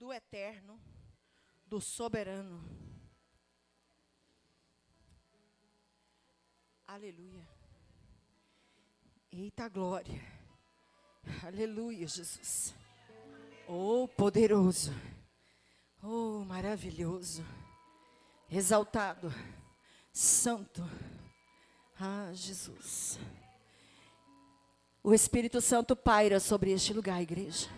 do eterno, do soberano. Aleluia. Eita glória. Aleluia, Jesus. Oh, poderoso. Oh, maravilhoso. Exaltado. Santo. Ah, Jesus. O Espírito Santo paira sobre este lugar, igreja.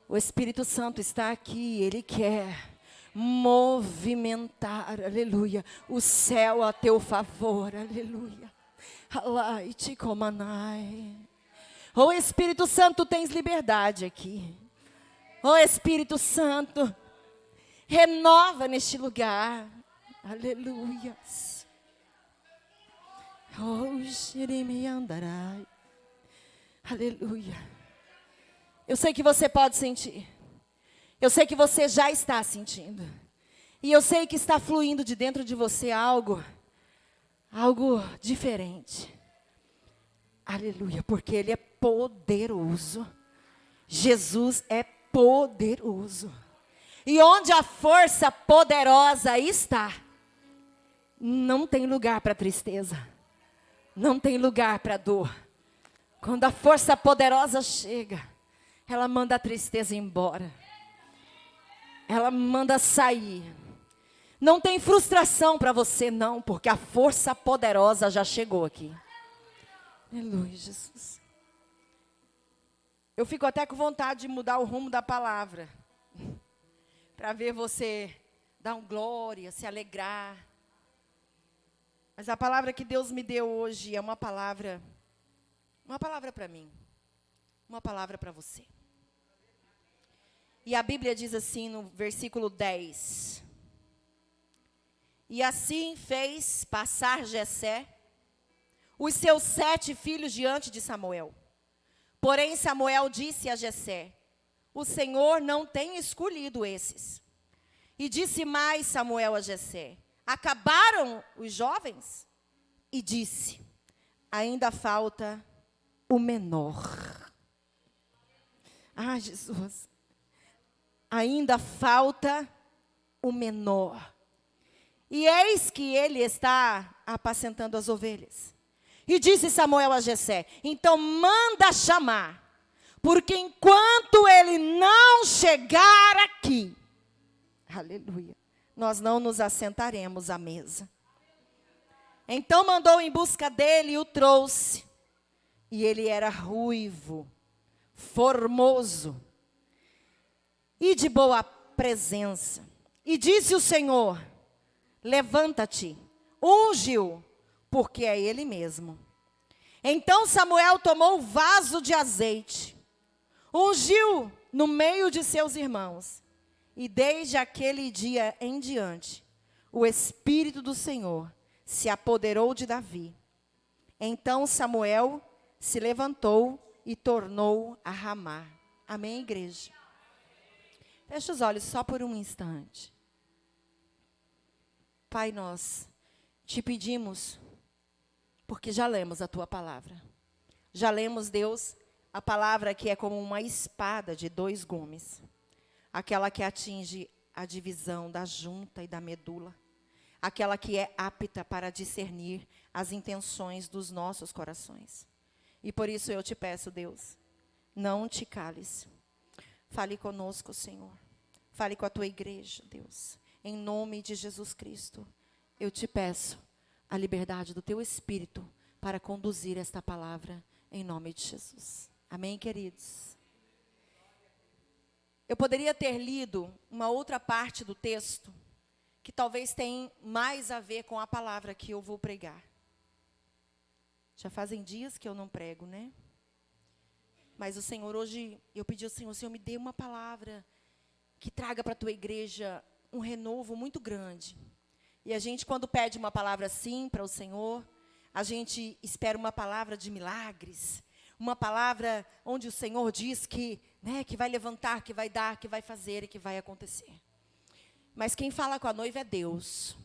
O Espírito Santo está aqui, Ele quer movimentar, aleluia, o céu a teu favor, aleluia. Oh Espírito Santo, tens liberdade aqui. Oh Espírito Santo, renova neste lugar, aleluia. Oh, Jeremias andarai. Aleluia. Eu sei que você pode sentir. Eu sei que você já está sentindo. E eu sei que está fluindo de dentro de você algo diferente. Aleluia, porque Ele é poderoso. Jesus é poderoso. E onde a força poderosa está, não tem lugar para tristeza. Não tem lugar para dor. Quando a força poderosa chega, ela manda a tristeza embora. Ela manda sair. Não tem frustração para você não, porque a força poderosa já chegou aqui. Aleluia, Jesus. Eu fico até com vontade de mudar o rumo da palavra. Para ver você dar um glória, se alegrar. Mas a palavra que Deus me deu hoje é uma palavra para mim. Uma palavra para você. E a Bíblia diz assim no versículo 10. E assim fez passar Jessé os seus 7 filhos diante de Samuel. Porém Samuel disse a Jessé: o Senhor não tem escolhido esses. E disse mais Samuel a Jessé: acabaram os jovens? E disse: ainda falta o menor. Ah, Jesus. Ainda falta o menor. E eis que ele está apacentando as ovelhas. E disse Samuel a Jessé: então manda chamar, porque enquanto ele não chegar aqui, aleluia, nós não nos assentaremos à mesa. Então mandou em busca dele e o trouxe. E ele era ruivo, formoso e de boa presença. E disse o Senhor: levanta-te, unge-o, porque é ele mesmo. Então Samuel tomou o vaso de azeite, ungiu no meio de seus irmãos. E desde aquele dia em diante, o Espírito do Senhor se apoderou de Davi. Então Samuel se levantou e tornou a Ramá. Amém, igreja? Feche os olhos só por um instante. Pai, nós te pedimos, porque já lemos a tua palavra. Já lemos, Deus, a palavra que é como uma espada de 2 gumes. Aquela que atinge a divisão da junta e da medula. Aquela que é apta para discernir as intenções dos nossos corações. E por isso eu te peço, Deus, não te cales. Fale conosco, Senhor. Fale com a tua igreja, Deus. Em nome de Jesus Cristo, eu te peço a liberdade do teu Espírito para conduzir esta palavra em nome de Jesus. Amém, queridos? Eu poderia ter lido uma outra parte do texto que talvez tenha mais a ver com a palavra que eu vou pregar. Já fazem dias que eu não prego, né? Mas o Senhor, hoje, eu pedi ao Senhor, Senhor, me dê uma palavra que traga para a tua igreja um renovo muito grande. E a gente, quando pede uma palavra assim para o Senhor, a gente espera uma palavra de milagres, uma palavra onde o Senhor diz que, né, que vai levantar, que vai dar, que vai fazer e que vai acontecer. Mas quem fala com a noiva é Deus.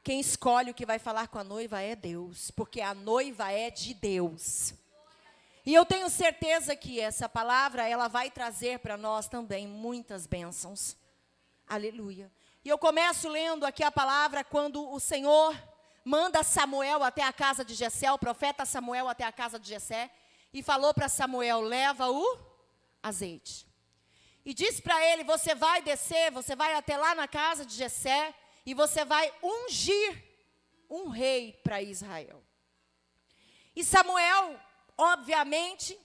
Quem escolhe o que vai falar com a noiva é Deus, porque a noiva é de Deus. E eu tenho certeza que essa palavra, ela vai trazer para nós também muitas bênçãos. Aleluia. E eu começo lendo aqui a palavra quando o Senhor manda Samuel até a casa de Jessé, o profeta Samuel até a casa de Jessé, e falou para Samuel, leva o azeite. E disse para ele, você vai descer, você vai até lá na casa de Jessé, e você vai ungir um rei para Israel. E Samuel, obviamente,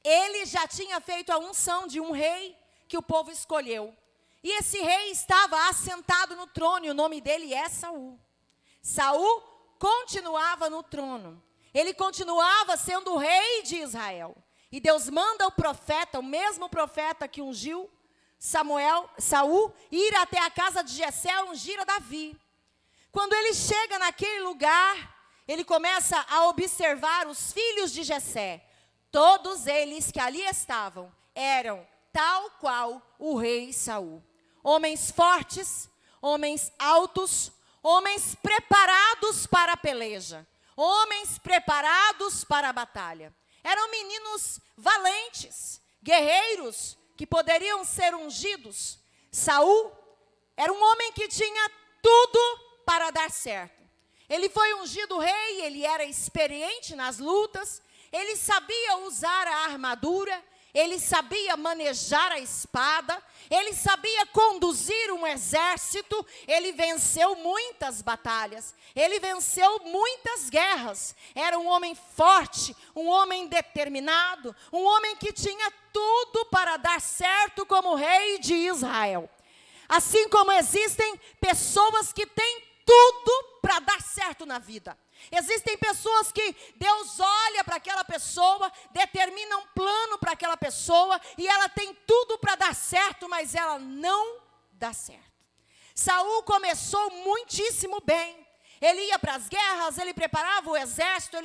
ele já tinha feito a unção de um rei que o povo escolheu. E esse rei estava assentado no trono, e o nome dele é Saul. Saul continuava no trono. Ele continuava sendo o rei de Israel. E Deus manda o profeta, o mesmo profeta que ungiu Saul, ir até a casa de Jessé ungir a Davi. Quando ele chega naquele lugar, ele começa a observar os filhos de Jessé. Todos eles que ali estavam eram tal qual o rei Saul. Homens fortes, homens altos, homens preparados para a peleja, homens preparados para a batalha. Eram meninos valentes, guerreiros, que poderiam ser ungidos. Saul era um homem que tinha tudo para dar certo. Ele foi ungido rei, ele era experiente nas lutas, ele sabia usar a armadura, ele sabia manejar a espada, ele sabia conduzir um exército, ele venceu muitas batalhas, ele venceu muitas guerras. Era um homem forte, um homem determinado, um homem que tinha tudo para dar certo como rei de Israel. Assim como existem pessoas que têm tudo para dar certo na vida. Existem pessoas que Deus olha para aquela pessoa, determina um plano para aquela pessoa, e ela tem tudo para dar certo, mas ela não dá certo. Saul começou muitíssimo bem. Ele ia para as guerras, ele preparava o exército,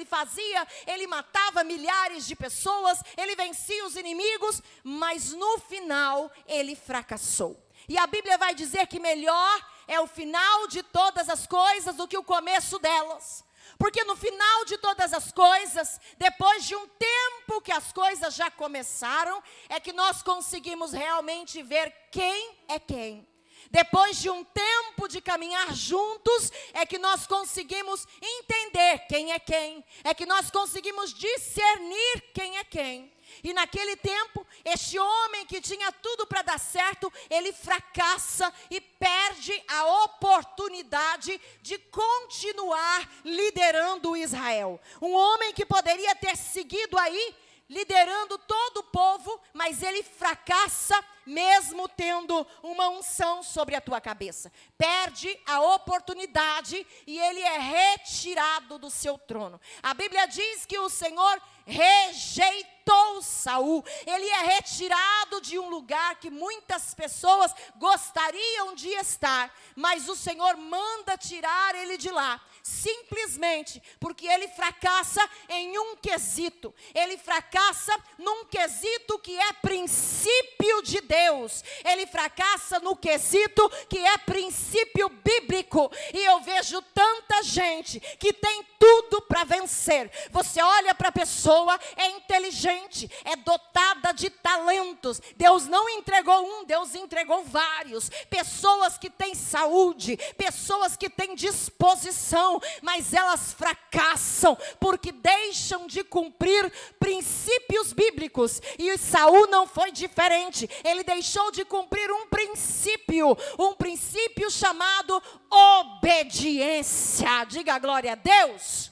ele matava milhares de pessoas, ele vencia os inimigos, mas no final ele fracassou. E a Bíblia vai dizer que melhor é o final de todas as coisas do que o começo delas. Porque no final de todas as coisas, depois de um tempo que as coisas já começaram, é que nós conseguimos realmente ver quem é quem. Depois de um tempo de caminhar juntos, é que nós conseguimos entender quem é quem. É que nós conseguimos discernir quem é quem. E naquele tempo, este homem que tinha tudo para dar certo, ele fracassa e perde a oportunidade de continuar liderando Israel. Um homem que poderia ter seguido aí, liderando todo o povo, mas ele fracassa mesmo tendo uma unção sobre a tua cabeça. Perde a oportunidade e ele é retirado do seu trono. A Bíblia diz que o Senhor rejeitou Saul. Ele é retirado de um lugar que muitas pessoas gostariam de estar, mas o Senhor manda tirar ele de lá. Simplesmente porque ele fracassa em um quesito. Ele fracassa num quesito que é princípio de Deus. Ele fracassa no quesito que é princípio bíblico. E eu vejo tanta gente que tem tudo para vencer. Você olha para a pessoa, é inteligente, é dotada de talentos. Deus não entregou um, Deus entregou vários. Pessoas que têm saúde, pessoas que têm disposição, mas elas fracassam porque deixam de cumprir princípios bíblicos. E Saul não foi diferente. Ele deixou de cumprir um princípio chamado obediência. Diga glória a Deus.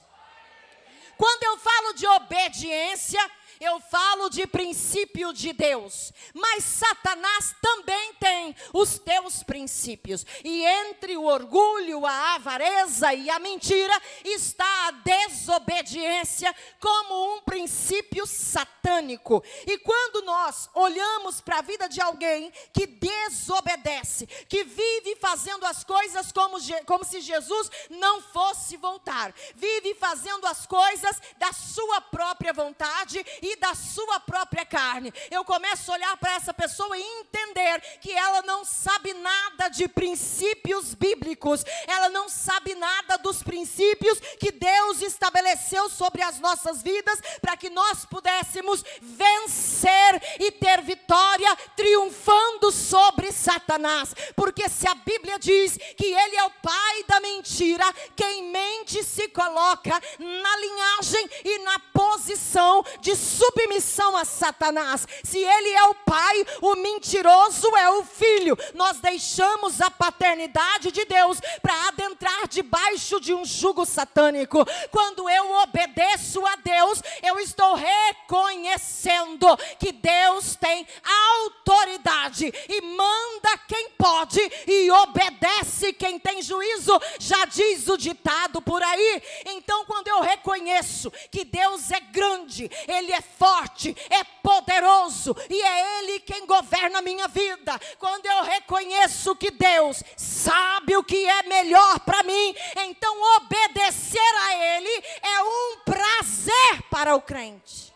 Quando eu falo de obediência, eu falo de princípio de Deus, mas Satanás também tem os teus princípios, e entre o orgulho, a avareza e a mentira, está a desobediência como um princípio satânico. E quando nós olhamos para a vida de alguém que desobedece, que vive fazendo as coisas como se Jesus não fosse voltar, vive fazendo as coisas da sua própria vontade, e e da sua própria carne. Eu começo a olhar para essa pessoa e entender que ela não sabe nada de princípios bíblicos, ela não sabe nada dos princípios que Deus estabeleceu sobre as nossas vidas, para que nós pudéssemos vencer e ter vitória, triunfando sobre Satanás. Porque se a Bíblia diz que ele é o pai da mentira, quem mente se coloca na linhagem e na posição de submissão a Satanás. Se ele é o pai, o mentiroso é o filho. Nós deixamos a paternidade de Deus para adentrar debaixo de um jugo satânico. Quando eu obedeço a Deus, eu estou reconhecendo que Deus tem autoridade e manda quem pode e obedece quem tem juízo, já diz o ditado por aí. Então, quando eu reconheço que Deus é grande, Ele é forte, é poderoso e é Ele quem governa a minha vida, quando eu reconheço que Deus sabe o que é melhor para mim, então obedecer a Ele é um prazer para o crente.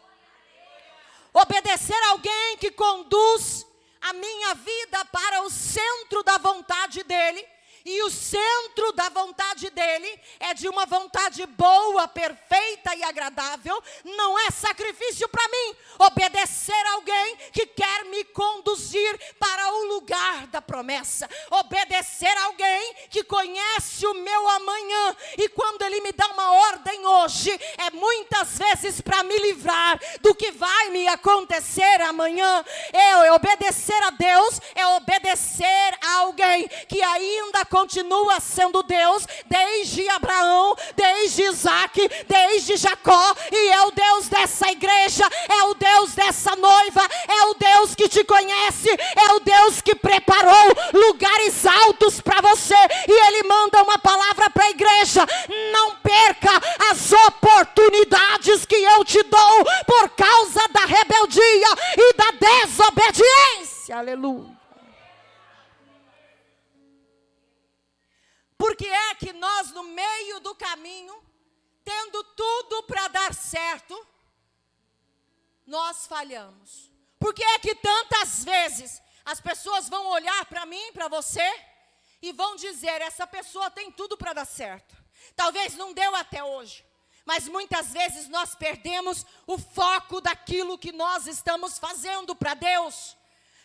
Obedecer a alguém que conduz a minha vida para o centro da vontade dEle. E o centro da vontade dEle é de uma vontade boa, perfeita e agradável. Não é sacrifício para mim obedecer a alguém que quer me conduzir para o lugar da promessa. Obedecer a alguém que conhece o meu amanhã. E quando Ele me dá uma ordem hoje, é muitas vezes para me livrar do que vai me acontecer amanhã. Obedecer a Deus é obedecer a alguém que ainda continua sendo Deus desde Abraão, desde Isaac, desde Jacó, e é o Deus dessa igreja, é o Deus dessa noiva, é o Deus que te conhece, é o Deus que preparou lugares altos para você, e Ele manda uma palavra para a igreja: não perca as oportunidades que eu te dou por causa da rebeldia e da desobediência. Aleluia. Porque é que nós, no meio do caminho, tendo tudo para dar certo, nós falhamos? Por que é que tantas vezes as pessoas vão olhar para mim, para você, e vão dizer: essa pessoa tem tudo para dar certo. Talvez não deu até hoje, mas muitas vezes nós perdemos o foco daquilo que nós estamos fazendo para Deus.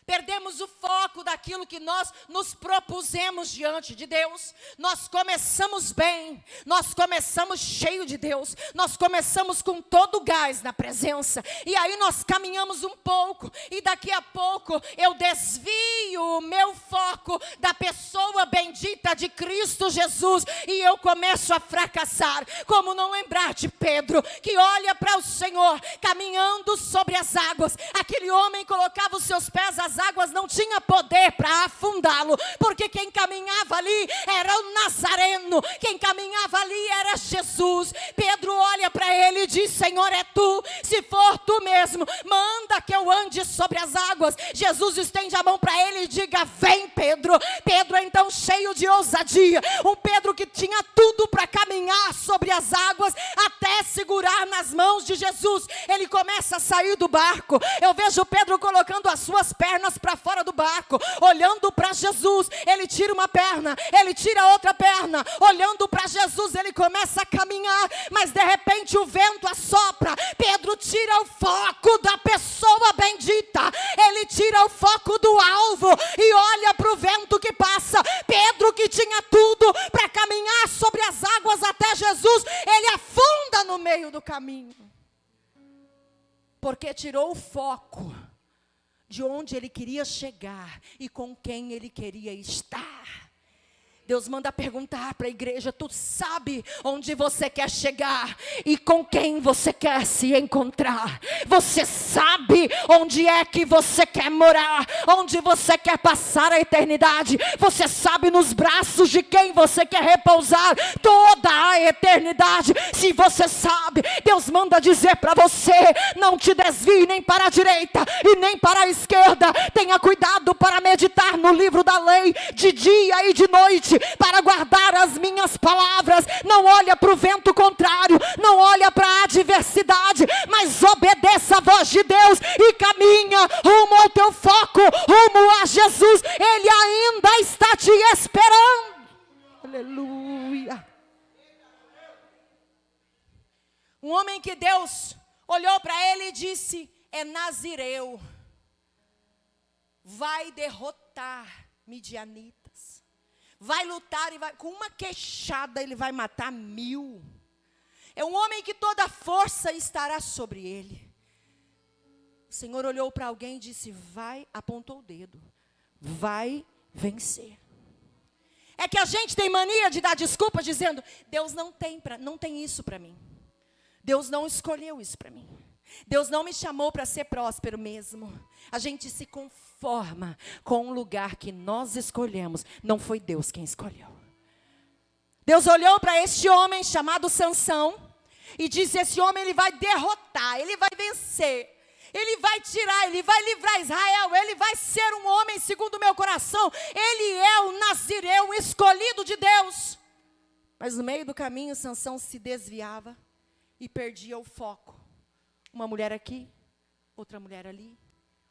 Perdemos o foco daquilo que nós nos propusemos diante de Deus. Nós começamos bem, nós começamos cheio de Deus, nós começamos com todo o gás na presença, e aí nós caminhamos um pouco, e daqui a pouco eu desvio o meu foco da pessoa bendita de Cristo Jesus, e eu começo a fracassar. Como não lembrar de Pedro, que olha para o Senhor caminhando sobre as águas? Aquele homem colocava os seus pés às águas, não tinha poder para afundá-lo, porque quem caminhava ali era o Nazareno, quem caminhava ali era Jesus. Pedro olha para ele e diz: Senhor, é tu? Se for tu mesmo, manda que eu ande sobre as águas. Jesus estende a mão para ele e diga: vem, Pedro. Pedro, então, cheio de ousadia, um Pedro que tinha tudo para caminhar sobre as águas, até segurar nas mãos de Jesus. Ele começa a sair do barco. Eu vejo Pedro colocando as suas pernas para fora do barco, olhando para Jesus. Ele tira uma perna, ele tira outra perna, olhando para Jesus, ele começa a caminhar, mas de repente o vento assopra. Pedro tira o foco da pessoa bendita, ele tira o foco do alvo e olha para o vento que passa. Pedro, que tinha tudo para caminhar sobre as águas até Jesus, ele afunda no meio do caminho, porque tirou o foco de onde ele queria chegar e com quem ele queria estar. Deus manda perguntar para a igreja: tu sabe onde você quer chegar e com quem você quer se encontrar? Você sabe onde é que você quer morar? Onde você quer passar a eternidade? Você sabe nos braços de quem você quer repousar toda a eternidade? Se você sabe, Deus manda dizer para você: não te desvie nem para a direita e nem para a esquerda. Tenha cuidado para meditar no livro da lei de dia e de noite, para guardar as minhas palavras. Não olha para o vento contrário, não olha para a adversidade, mas obedeça a voz de Deus e caminha rumo ao teu foco, rumo a Jesus. Ele ainda está te esperando. Aleluia. Um homem que Deus olhou para ele e disse: é nazireu, vai derrotar midianitas, vai lutar e vai, com uma queixada ele vai matar 1000. É um homem que toda a força estará sobre ele. O Senhor olhou para alguém e disse: vai, apontou o dedo, vai vencer. É que a gente tem mania de dar desculpa dizendo: Deus não tem isso para mim. Deus não escolheu isso para mim. Deus não me chamou para ser próspero mesmo. A gente se conforma com um lugar que nós escolhemos. Não foi Deus quem escolheu. Deus olhou para este homem chamado Sansão e disse: esse homem ele vai derrotar, ele vai vencer. Ele vai tirar, ele vai livrar Israel. Ele vai ser um homem segundo o meu coração. Ele é o nazireu, o escolhido de Deus. Mas no meio do caminho Sansão se desviava e perdia o foco. Uma mulher aqui, outra mulher ali,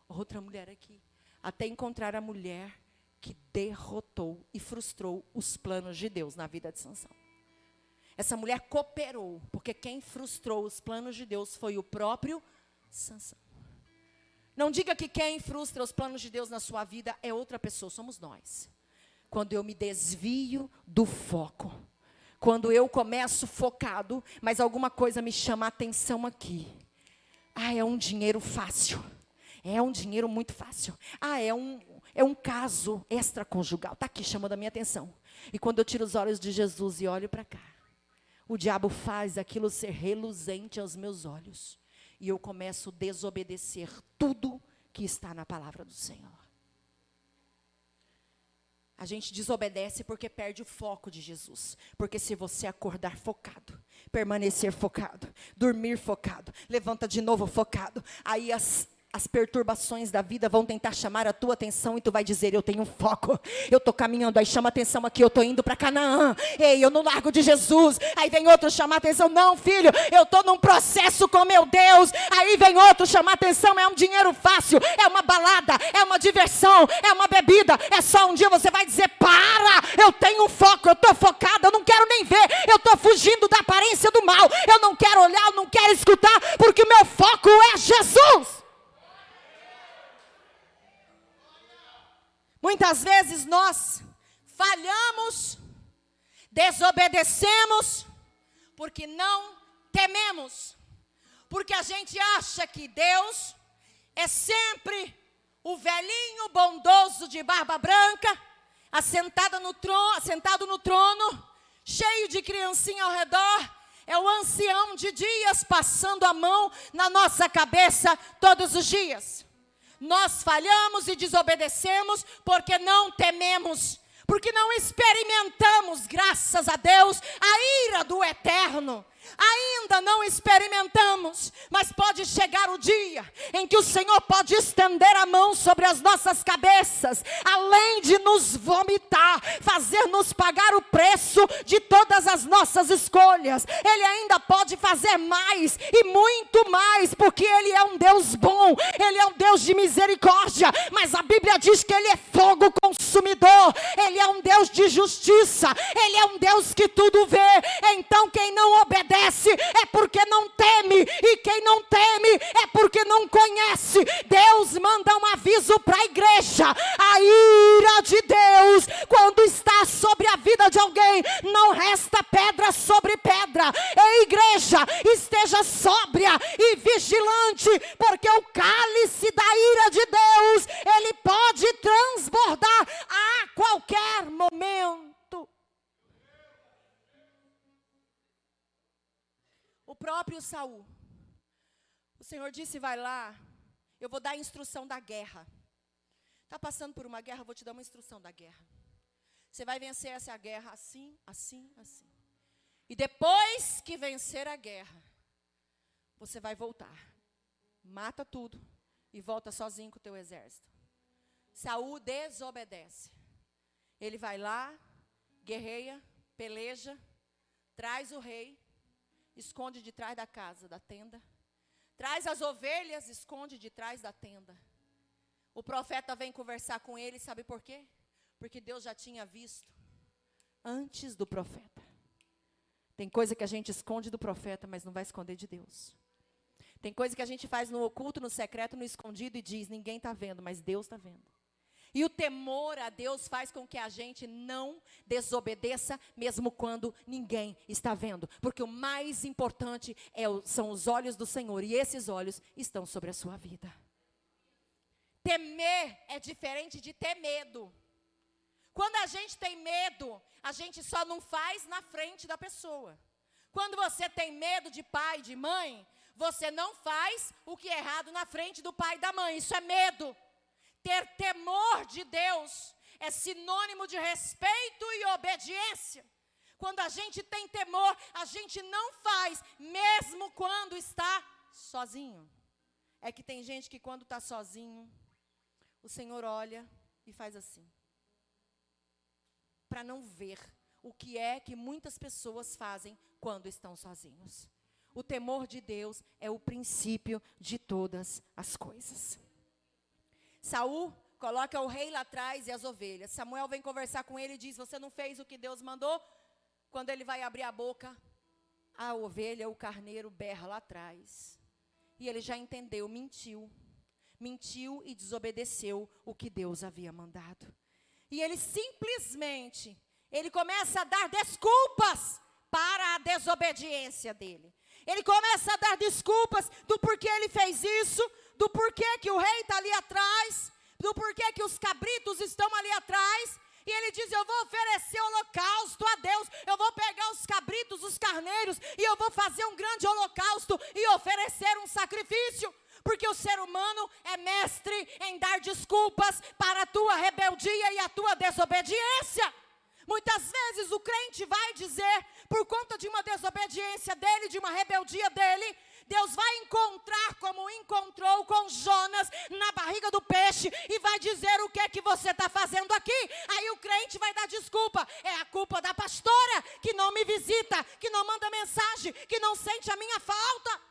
outra mulher aqui, até encontrar a mulher que derrotou e frustrou os planos de Deus na vida de Sansão. Essa mulher cooperou, porque quem frustrou os planos de Deus foi o próprio Sansão. Não diga que quem frustra os planos de Deus na sua vida é outra pessoa, somos nós. Quando eu me desvio do foco, quando eu começo focado, mas alguma coisa me chama a atenção aqui. É um dinheiro fácil. É um dinheiro muito fácil. É um caso extraconjugal. Está aqui chamando a minha atenção. E quando eu tiro os olhos de Jesus e olho para cá, o diabo faz aquilo ser reluzente aos meus olhos. E eu começo a desobedecer tudo que está na palavra do Senhor. A gente desobedece porque perde o foco de Jesus. Porque se você acordar focado, permanecer focado, dormir focado, levanta de novo focado, aí as perturbações da vida vão tentar chamar a tua atenção e tu vai dizer: eu tenho foco, eu estou caminhando. Aí chama a atenção aqui: eu estou indo para Canaã, ei, eu não largo de Jesus. Aí vem outro chamar a atenção: não, filho, eu estou num processo com meu Deus. Aí vem outro chamar a atenção: é um dinheiro fácil, é uma balada, é uma diversão, é uma bebida. É só um dia você vai dizer: para, eu tenho um foco, eu estou focado, eu não quero nem ver, eu estou fugindo da aparência do mal, eu não quero olhar, eu não quero escutar, porque o meu foco é Jesus. Muitas vezes nós falhamos, desobedecemos, porque não tememos. Porque a gente acha que Deus é sempre o velhinho bondoso de barba branca, assentado no trono, cheio de criancinha ao redor. É o ancião de dias passando a mão na nossa cabeça todos os dias. Nós falhamos e desobedecemos porque não tememos, porque não experimentamos, graças a Deus, a ira do eterno. Ainda não experimentamos, mas pode chegar o dia em que o Senhor pode estender a mão sobre as nossas cabeças, além de nos vomitar, fazer-nos pagar o preço de todas as nossas escolhas. Ele ainda pode fazer mais e muito mais, porque Ele é um Deus bom, Ele é um Deus de misericórdia, mas a Bíblia diz que Ele é fogo consumidor, Ele é um Deus de justiça, Ele é um Deus que tudo vê. Então quem não obedece é porque não teme, e quem não teme é porque não conhece. Deus manda um aviso para a igreja: a ira de Deus, quando está sobre a vida de alguém, não resta pedra sobre pedra. Ei, igreja, esteja sóbria e vigilante, porque o cálice da ira de Deus, ele pode transbordar a qualquer momento. O próprio Saul, o Senhor disse: vai lá, eu vou dar a instrução da guerra. Está passando por uma guerra, eu vou te dar uma instrução da guerra. Você vai vencer essa guerra assim, assim, assim. E depois que vencer a guerra, você vai voltar. Mata tudo e volta sozinho com o teu exército. Saul desobedece. Ele vai lá, guerreia, peleja, traz o rei, esconde de trás da casa, da tenda. Traz as ovelhas, esconde de trás da tenda. O profeta vem conversar com ele, sabe por quê? Porque Deus já tinha visto antes do profeta. Tem coisa que a gente esconde do profeta, mas não vai esconder de Deus. Tem coisa que a gente faz no oculto, no secreto, no escondido e diz, ninguém está vendo, mas Deus está vendo. E o temor a Deus faz com que a gente não desobedeça, mesmo quando ninguém está vendo. Porque o mais importante são os olhos do Senhor, e esses olhos estão sobre a sua vida. Temer é diferente de ter medo. Quando a gente tem medo, a gente só não faz na frente da pessoa. Quando você tem medo de pai, de mãe, você não faz o que é errado na frente do pai e da mãe. Isso é medo. Ter temor de Deus é sinônimo de respeito e obediência. Quando a gente tem temor, a gente não faz, mesmo quando está sozinho. É que tem gente que quando está sozinho, o Senhor olha e faz assim. Para não ver o que é que muitas pessoas fazem quando estão sozinhos. O temor de Deus é o princípio de todas as coisas. Saul coloca o rei lá atrás e as ovelhas. Samuel vem conversar com ele e diz, você não fez o que Deus mandou? Quando ele vai abrir a boca, a ovelha, o carneiro berra lá atrás. E ele já entendeu, mentiu. Mentiu e desobedeceu o que Deus havia mandado. E ele simplesmente, ele começa a dar desculpas para a desobediência dele. Ele começa a dar desculpas do porquê ele fez isso, do porquê que o rei está ali atrás, do porquê que os cabritos estão ali atrás. E ele diz, eu vou oferecer holocausto a Deus, eu vou pegar os cabritos, os carneiros, e eu vou fazer um grande holocausto e oferecer um sacrifício. Porque o ser humano é mestre em dar desculpas para a tua rebeldia e a tua desobediência. Muitas vezes o crente vai dizer, por conta de uma desobediência dele, de uma rebeldia dele, Deus vai encontrar como encontrou com Jonas na barriga do peixe e vai dizer o que é que você está fazendo aqui. Aí o crente vai dar desculpa, é a culpa da pastora que não me visita, que não manda mensagem, que não sente a minha falta.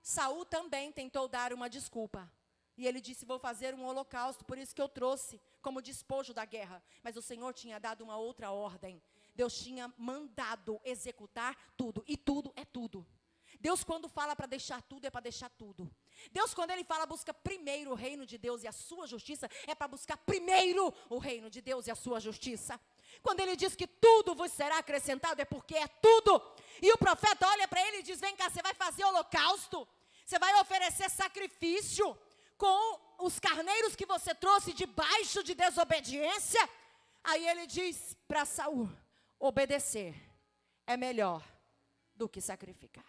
Saul também tentou dar uma desculpa. E ele disse, vou fazer um holocausto, por isso que eu trouxe como despojo da guerra. Mas o Senhor tinha dado uma outra ordem. Deus tinha mandado executar tudo, e tudo é tudo. Deus quando fala para deixar tudo, é para deixar tudo. Deus quando Ele fala, busca primeiro o reino de Deus e a sua justiça, é para buscar primeiro o reino de Deus e a sua justiça. Quando Ele diz que tudo vos será acrescentado, é porque é tudo. E o profeta olha para ele e diz, vem cá, você vai fazer holocausto, você vai oferecer sacrifício com os carneiros que você trouxe debaixo de desobediência. Aí ele diz para Saul, obedecer é melhor do que sacrificar.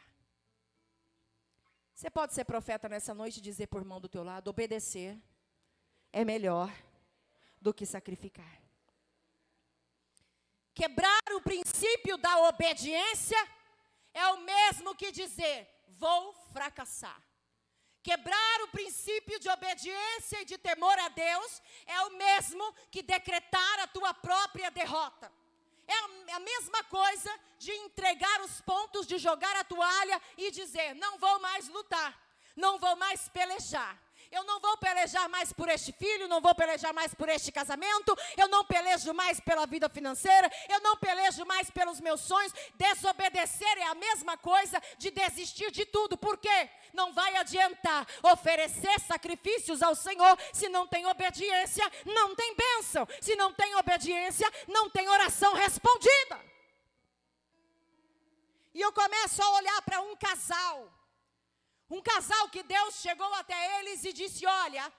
Você pode ser profeta nessa noite e dizer por irmão do teu lado, obedecer é melhor do que sacrificar. Quebrar o princípio da obediência é o mesmo que dizer, vou fracassar. Quebrar o princípio de obediência e de temor a Deus é o mesmo que decretar a tua própria derrota. É a mesma coisa de entregar os pontos, de jogar a toalha e dizer, não vou mais lutar, não vou mais pelejar. Eu não vou pelejar mais por este filho, não vou pelejar mais por este casamento, eu não pelejo mais pela vida financeira, eu não pelejo mais pelos meus sonhos. Desobedecer é a mesma coisa de desistir de tudo. Por quê? Não vai adiantar oferecer sacrifícios ao Senhor se não tem obediência, não tem bênção. Se não tem obediência, não tem oração respondida. E eu começo a olhar para um casal que Deus chegou até eles e disse, olha,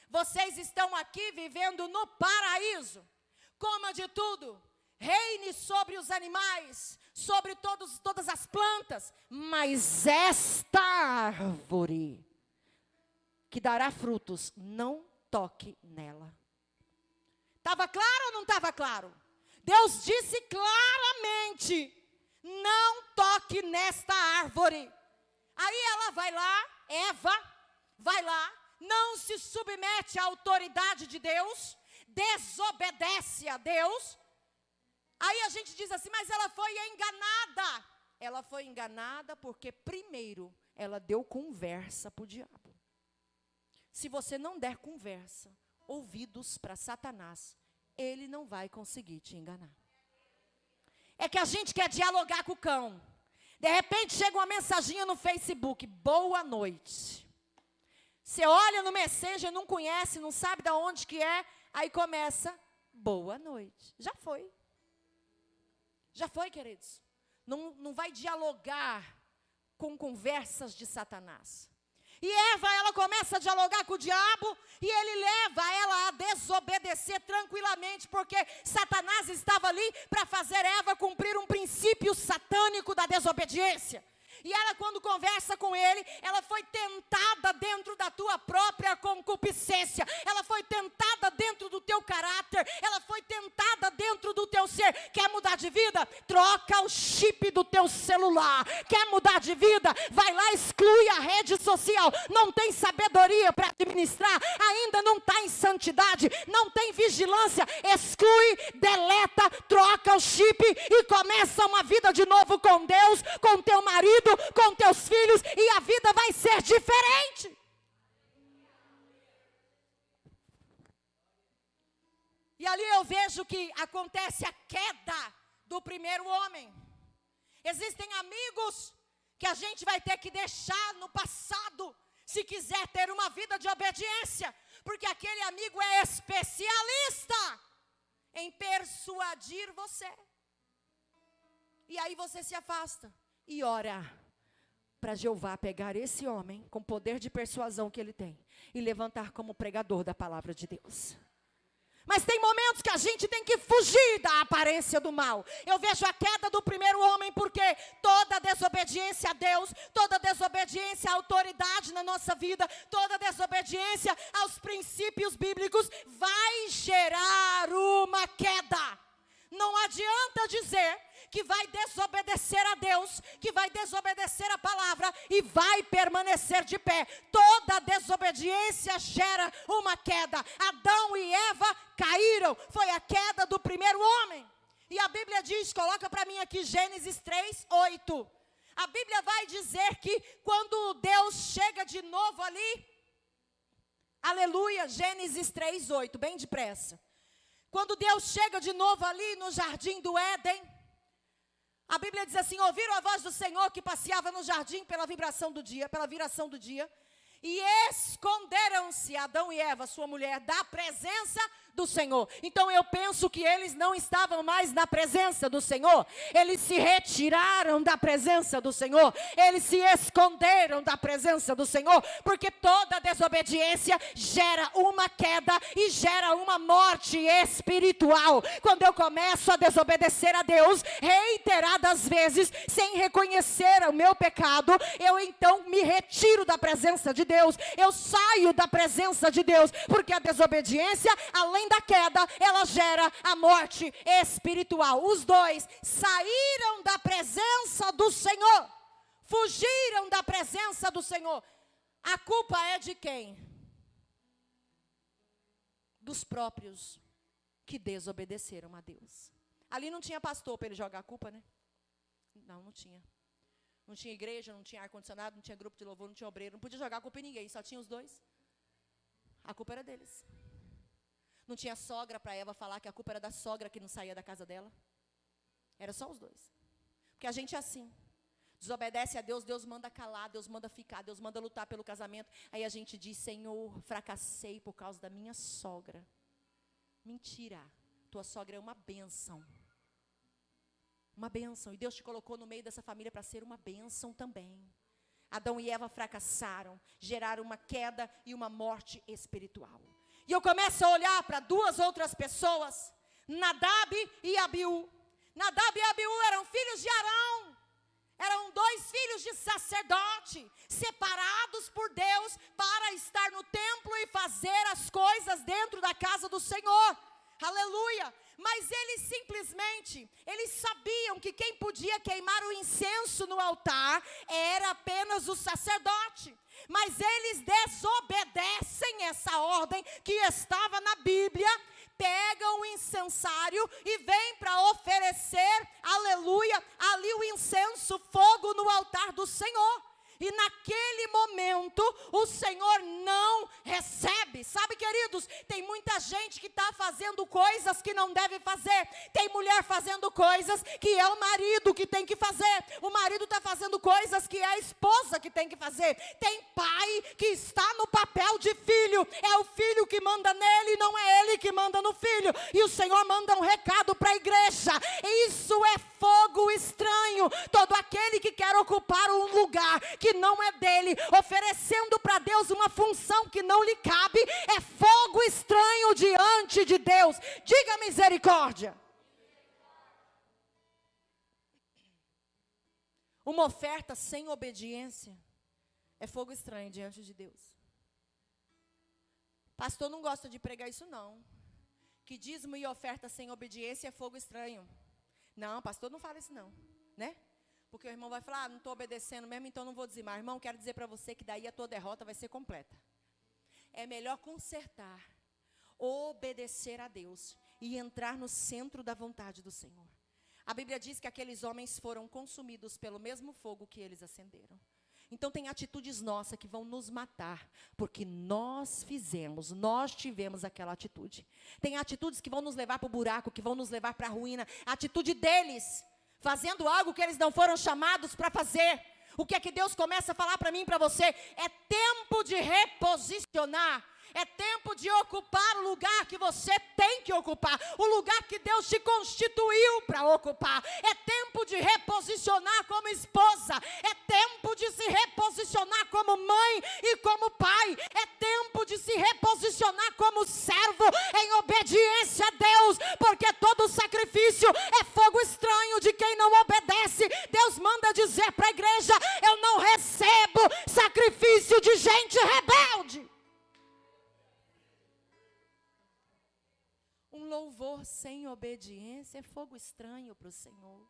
vocês estão aqui vivendo no paraíso, coma de tudo, reine sobre os animais, sobre todas as plantas, mas esta árvore que dará frutos, não toque nela. Estava claro ou não estava claro? Deus disse claramente, não toque nesta árvore. Aí ela vai lá, Eva, vai lá, não se submete à autoridade de Deus, desobedece a Deus. Aí a gente diz assim, mas ela foi enganada. Ela foi enganada porque primeiro ela deu conversa para o diabo. Se você não der conversa, ouvidos para Satanás, ele não vai conseguir te enganar. É que a gente quer dialogar com o cão. De repente chega uma mensaginha no Facebook, boa noite. Você olha no Messenger, não conhece, não sabe de onde que é, aí começa, boa noite. Já foi. Já foi, queridos. Não vai dialogar com conversas de Satanás. E Eva, ela começa a dialogar com o diabo, e ele leva ela a desobedecer tranquilamente, porque Satanás estava ali para fazer Eva cumprir um princípio satânico da desobediência. E ela, quando conversa com ele, ela foi tentada dentro da tua própria concupiscência. Ela foi tentada dentro do teu caráter. Ela foi tentada dentro do teu ser. Quer mudar de vida? Troca o chip do teu celular. Quer mudar de vida? Vai lá, exclui a rede social. Não tem sabedoria para administrar. Ainda não está em santidade. Não tem vigilância. Exclui, deleta, troca o chip e começa uma vida de novo com Deus, com teu marido, com teus filhos, e a vida vai ser diferente. E ali eu vejo que acontece a queda do primeiro homem. Existem amigos que a gente vai ter que deixar no passado, se quiser ter uma vida de obediência, porque aquele amigo é especialista em persuadir você. E aí você se afasta e ora para Jeová pegar esse homem com poder de persuasão que ele tem e levantar como pregador da palavra de Deus. Mas tem momentos que a gente tem que fugir da aparência do mal. Eu vejo a queda do primeiro homem porque toda desobediência a Deus, toda desobediência à autoridade na nossa vida, toda desobediência aos princípios bíblicos vai gerar uma queda. Não adianta dizer que vai desobedecer a Deus, que vai desobedecer a palavra e vai permanecer de pé. Toda desobediência gera uma queda. Adão e Eva caíram, foi a queda do primeiro homem. E a Bíblia diz, coloca para mim aqui Gênesis 3:8. A Bíblia vai dizer que quando Deus chega de novo ali, aleluia, Gênesis 3:8, bem depressa. Quando Deus chega de novo ali no jardim do Éden, a Bíblia diz assim, ouviram a voz do Senhor que passeava no jardim pela viração do dia, e esconderam-se Adão e Eva, sua mulher, da presença do Senhor. Então eu penso que eles não estavam mais na presença do Senhor. Eles se retiraram da presença do Senhor. Eles se esconderam da presença do Senhor. Porque toda desobediência gera uma queda e gera uma morte espiritual. Quando eu começo a desobedecer a Deus reiteradas vezes, sem reconhecer o meu pecado, eu então me retiro da presença de Deus. Eu saio da presença de Deus. Porque a desobediência, além da queda, ela gera a morte espiritual. Os dois saíram da presença do Senhor, fugiram da presença do Senhor. A culpa é de quem? Dos próprios que desobedeceram a Deus. Ali não tinha pastor para ele jogar a culpa, né? Não tinha. Não tinha igreja, não tinha ar-condicionado, não tinha grupo de louvor, não tinha obreiro, não podia jogar a culpa em ninguém, só tinha os dois. A culpa era deles. Não tinha sogra para Eva falar que a culpa era da sogra que não saía da casa dela. Era só os dois. Porque a gente é assim. Desobedece a Deus, Deus manda calar, Deus manda ficar, Deus manda lutar pelo casamento. Aí a gente diz, Senhor, fracassei por causa da minha sogra. Mentira. Tua sogra é uma bênção. Uma bênção. E Deus te colocou no meio dessa família para ser uma bênção também. Adão e Eva fracassaram, geraram uma queda e uma morte espiritual. E eu começo a olhar para duas outras pessoas, Nadab e Abiú. Nadab e Abiú eram filhos de Arão. Eram dois filhos de sacerdote, separados por Deus para estar no templo e fazer as coisas dentro da casa do Senhor. Aleluia. Mas eles sabiam que quem podia queimar o incenso no altar era apenas o sacerdote. Mas eles desobedecem essa ordem que estava na Bíblia pega o incensário e vem para oferecer, aleluia, ali o incenso, fogo no altar do Senhor. E naquele momento, o Senhor não recebe. Sabe, queridos, tem muita gente que está fazendo coisas que não deve fazer. Tem mulher fazendo coisas que é o marido que tem que fazer. O marido está fazendo coisas que é a esposa que tem que fazer. Tem pai que está no papel de filho. É o filho que manda nele, não é ele que manda no filho. E o Senhor manda um recado para a igreja. Isso é fogo estranho. Todo aquele que quer ocupar um lugar que não é dele, oferecendo para Deus uma função que não lhe cabe, é fogo estranho diante de Deus. Diga misericórdia. Uma oferta sem obediência é fogo estranho diante de Deus. Pastor não gosta de pregar isso não. Que dízimo e oferta sem obediência é fogo estranho. Não, pastor não fala isso não, né? Porque o irmão vai falar, não estou obedecendo mesmo, então não vou dizimar. Irmão, quero dizer para você que daí a tua derrota vai ser completa. É melhor consertar, obedecer a Deus e entrar no centro da vontade do Senhor. A Bíblia diz que aqueles homens foram consumidos pelo mesmo fogo que eles acenderam. Então tem atitudes nossas que vão nos matar, porque nós tivemos aquela atitude. Tem atitudes que vão nos levar para o buraco, que vão nos levar para a ruína. A atitude deles, fazendo algo que eles não foram chamados para fazer. O que é que Deus começa a falar para mim e para você? É tempo de reposicionar. É tempo de ocupar o lugar que você tem que ocupar. O lugar que Deus te constituiu para ocupar. É tempo de reposicionar como esposa. É tempo de se reposicionar como mãe e como pai. É tempo de se reposicionar como servo em obediência a Deus. Porque todo sacrifício é fogo estranho de quem não obedece. Deus manda dizer para a igreja, eu não recebo sacrifício de gente rebelde. Um louvor sem obediência é fogo estranho para o Senhor.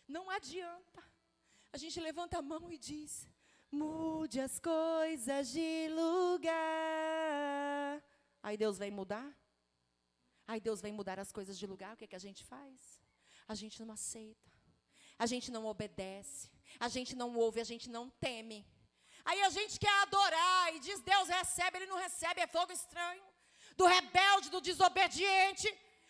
Não adianta. A gente levanta a mão e diz, mude as coisas de lugar. Aí Deus vem mudar? Aí Deus vem mudar as coisas de lugar, o que é que a gente faz? A gente não aceita. A gente não obedece. A gente não ouve, a gente não teme. Aí a gente quer adorar e diz, Deus recebe, Ele não recebe, é fogo estranho. Do rebelde, do desobediente.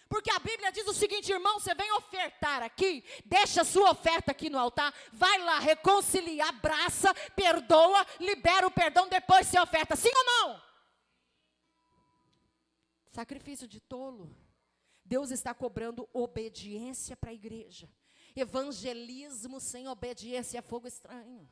Porque a Bíblia diz o seguinte, irmão, você vem ofertar aqui, deixa a sua oferta aqui no altar, vai lá, reconcilia, abraça, perdoa, libera o perdão, depois você oferta, sim ou não? Sacrifício de tolo. Deus está cobrando obediência para a igreja. Evangelismo sem obediência é fogo estranho.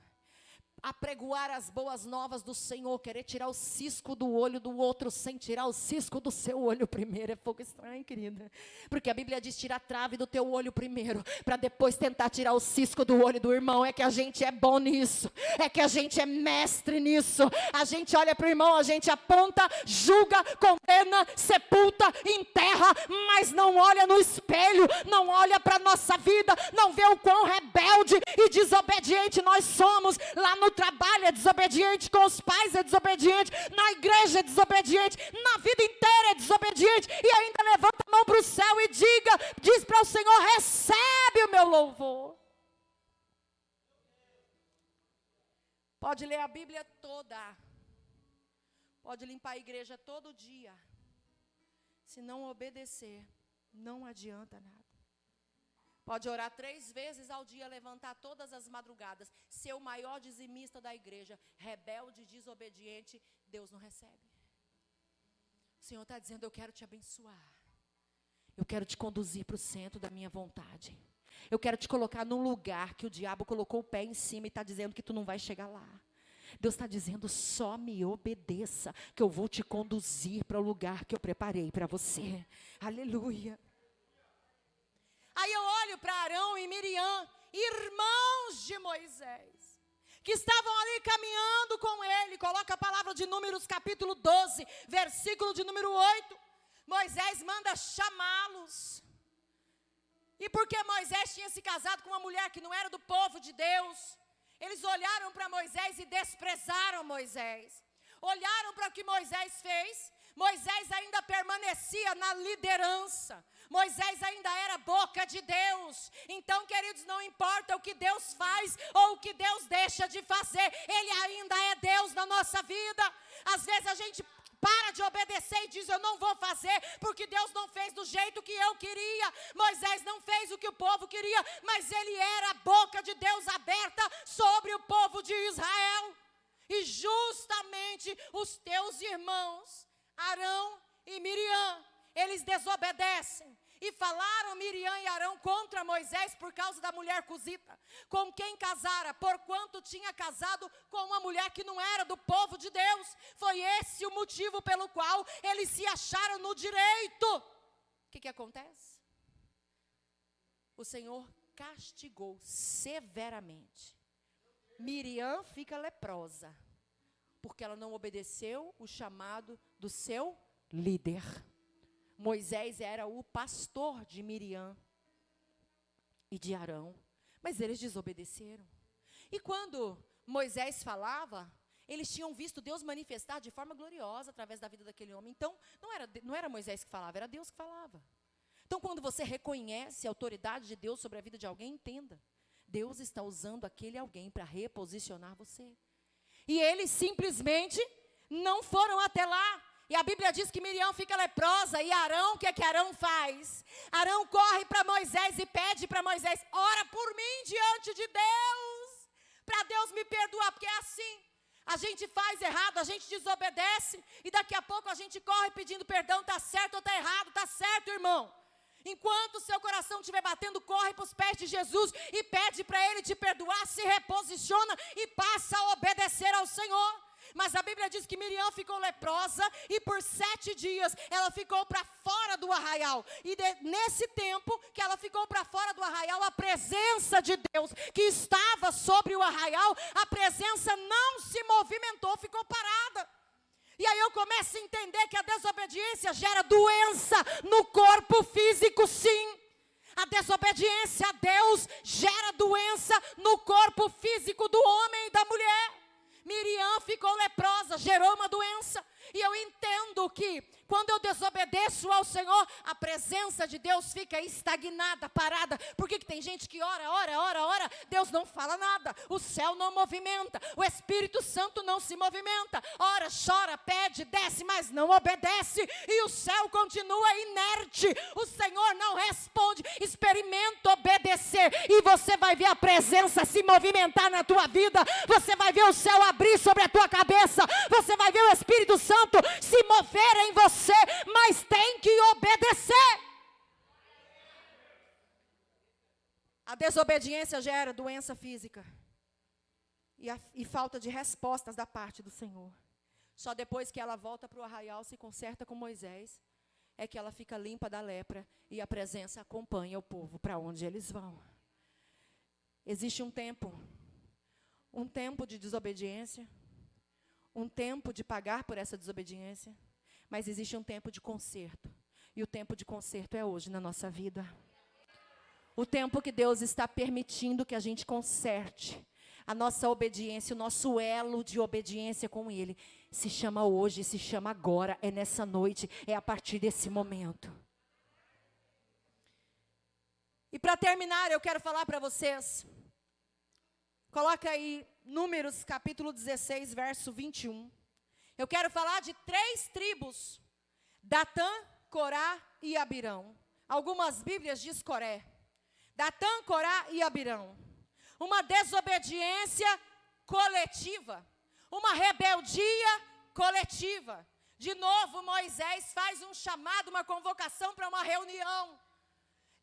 Apregoar as boas novas do Senhor, querer tirar o cisco do olho do outro sem tirar o cisco do seu olho primeiro, é fogo estranho, querida. Porque a Bíblia diz, tira a trave do teu olho primeiro, para depois tentar tirar o cisco do olho do irmão. É que a gente é bom nisso, é que a gente é mestre nisso. A gente olha para o irmão, a gente aponta, julga, condena, sepulta, enterra, mas não olha no espelho, não olha para a nossa vida, não vê o quão rebelde e desobediente nós somos. Lá no trabalho é desobediente, com os pais é desobediente, na igreja é desobediente, na vida inteira é desobediente, e ainda levanta a mão para o céu e diz para o Senhor, recebe o meu louvor. Pode ler a Bíblia toda, pode limpar a igreja todo dia, se não obedecer, não adianta nada. Pode orar 3 vezes ao dia, levantar todas as madrugadas, ser o maior dizimista da igreja, rebelde, desobediente, Deus não recebe. O Senhor está dizendo, eu quero te abençoar. Eu quero te conduzir para o centro da minha vontade. Eu quero te colocar num lugar que o diabo colocou o pé em cima e está dizendo que tu não vai chegar lá. Deus está dizendo, só me obedeça, que eu vou te conduzir para o lugar que eu preparei para você. Aleluia. Aí eu olho para Arão e Miriam, irmãos de Moisés, que estavam ali caminhando com ele. Coloca a palavra de Números capítulo 12, versículo de número 8. Moisés manda chamá-los. E porque Moisés tinha se casado com uma mulher que não era do povo de Deus, eles olharam para Moisés e desprezaram Moisés. Olharam para o que Moisés fez, Moisés ainda permanecia na liderança. Moisés ainda era boca de Deus. Então, queridos, não importa o que Deus faz ou o que Deus deixa de fazer, Ele ainda é Deus na nossa vida. Às vezes a gente para de obedecer e diz: eu não vou fazer, porque Deus não fez do jeito que eu queria. Moisés não fez o que o povo queria, mas ele era a boca de Deus aberta sobre o povo de Israel. E justamente os teus irmãos, Arão e Miriam, eles desobedecem. E falaram Miriam e Arão contra Moisés por causa da mulher cusita, com quem casara, porquanto tinha casado com uma mulher que não era do povo de Deus. Foi esse o motivo pelo qual eles se acharam no direito. O que acontece? O Senhor castigou severamente. Miriam fica leprosa, porque ela não obedeceu o chamado do seu líder. Moisés era o pastor de Miriam e de Arão, mas eles desobedeceram. E quando Moisés falava, eles tinham visto Deus manifestar de forma gloriosa através da vida daquele homem. Então, não era Moisés que falava, era Deus que falava. Então, quando você reconhece a autoridade de Deus sobre a vida de alguém, entenda, Deus está usando aquele alguém para reposicionar você. E eles simplesmente não foram até lá. E a Bíblia diz que Miriam fica leprosa. E Arão, o que é que Arão faz? Arão corre para Moisés e pede para Moisés: ora por mim diante de Deus, para Deus me perdoar. Porque é assim, a gente faz errado, a gente desobedece, e daqui a pouco a gente corre pedindo perdão. Está certo ou está errado? Está certo, irmão. Enquanto o seu coração estiver batendo, corre para os pés de Jesus e pede para Ele te perdoar, se reposiciona e passa a obedecer ao Senhor. Mas a Bíblia diz que Miriam ficou leprosa e por 7 dias ela ficou para fora do arraial. E nesse tempo que ela ficou para fora do arraial, a presença de Deus que estava sobre o arraial, a presença não se movimentou, ficou parada. E aí eu começo a entender que a desobediência gera doença no corpo físico, sim. A desobediência a Deus gera doença no corpo físico do homem e da mulher. Miriam ficou leprosa, gerou uma doença. E eu entendo que quando eu desobedeço ao Senhor, a presença de Deus fica estagnada, parada. Por que tem gente que ora, Deus não fala nada, o céu não movimenta, o Espírito Santo não se movimenta, ora, chora, pede, desce, mas não obedece, e o céu continua inerte, o Senhor não responde. Experimenta obedecer, e você vai ver a presença se movimentar na tua vida, você vai ver o céu abrir sobre a tua cabeça, você vai ver o Espírito Santo se mover em você, mas tem que obedecer. A desobediência gera doença física e falta de respostas da parte do Senhor. Só depois que ela volta para o arraial, se conserta com Moisés, é que ela fica limpa da lepra e a presença acompanha o povo para onde eles vão. Existe um tempo de desobediência, um tempo de pagar por essa desobediência, mas existe um tempo de conserto. E o tempo de conserto é hoje na nossa vida. O tempo que Deus está permitindo que a gente conserte a nossa obediência, o nosso elo de obediência com Ele, se chama hoje, se chama agora, é nessa noite, é a partir desse momento. E para terminar, eu quero falar para vocês, coloca aí Números capítulo 16, verso 21. Eu quero falar de 3 tribos, Datã, Corá e Abirão. Algumas Bíblias diz Coré. Datã, Corá e Abirão. Uma desobediência coletiva, uma rebeldia coletiva. De novo, Moisés faz um chamado, uma convocação para uma reunião.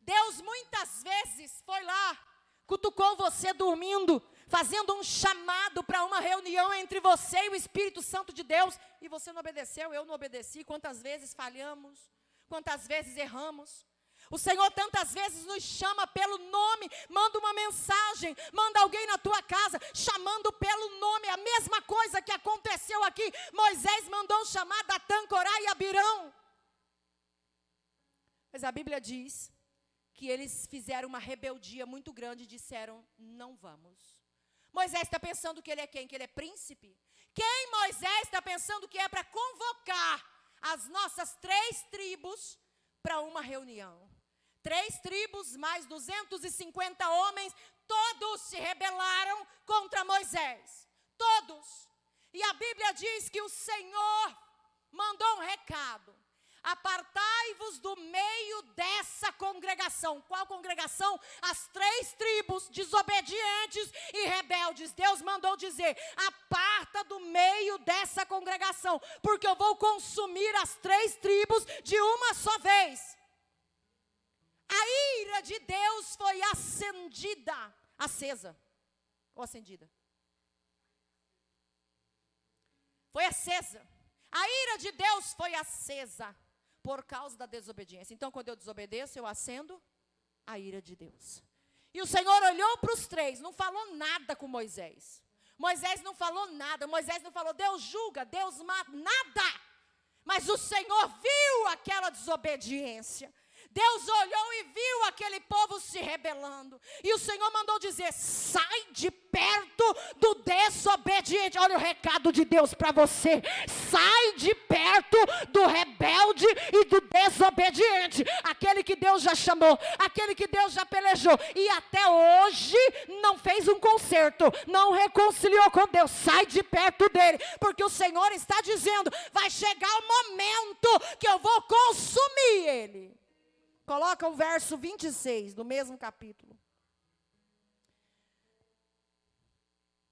Deus muitas vezes foi lá, cutucou você dormindo, fazendo um chamado para uma reunião entre você e o Espírito Santo de Deus, e você não obedeceu, eu não obedeci. Quantas vezes falhamos, quantas vezes erramos. O Senhor tantas vezes nos chama pelo nome, manda uma mensagem, manda alguém na tua casa, chamando pelo nome, a mesma coisa que aconteceu aqui. Moisés mandou chamar Datã, Corá e Abirão. Mas a Bíblia diz que eles fizeram uma rebeldia muito grande e disseram: não vamos. Moisés está pensando que ele é quem? Que ele é príncipe? Quem Moisés está pensando que é para convocar as nossas 3 tribos para uma reunião. 3 tribos, mais 250 homens, todos se rebelaram contra Moisés. Todos. E a Bíblia diz que o Senhor mandou um recado: apartai-vos do meio dessa congregação. Qual congregação? As 3 tribos desobedientes e rebeldes. Deus mandou dizer: aparta do meio dessa congregação, porque eu vou consumir as 3 tribos de uma só vez. A ira de Deus foi acesa ou acendida? Foi acesa. A ira de Deus foi acesa por causa da desobediência. Então, quando eu desobedeço, eu acendo a ira de Deus. E o Senhor olhou para os 3, não falou nada com Moisés. Moisés não falou nada. Moisés não falou: Deus julga, Deus mata, nada. Mas o Senhor viu aquela desobediência. Deus olhou e viu aquele povo se rebelando. E o Senhor mandou dizer: sai de perto do desobediente. Olha o recado de Deus para você: sai de perto do rebelde e do desobediente. Aquele que Deus já chamou, aquele que Deus já pelejou e até hoje não fez um conserto, não reconciliou com Deus. Sai de perto dele, porque o Senhor está dizendo: vai chegar o momento que eu vou consumir ele. Coloca o verso 26 do mesmo capítulo.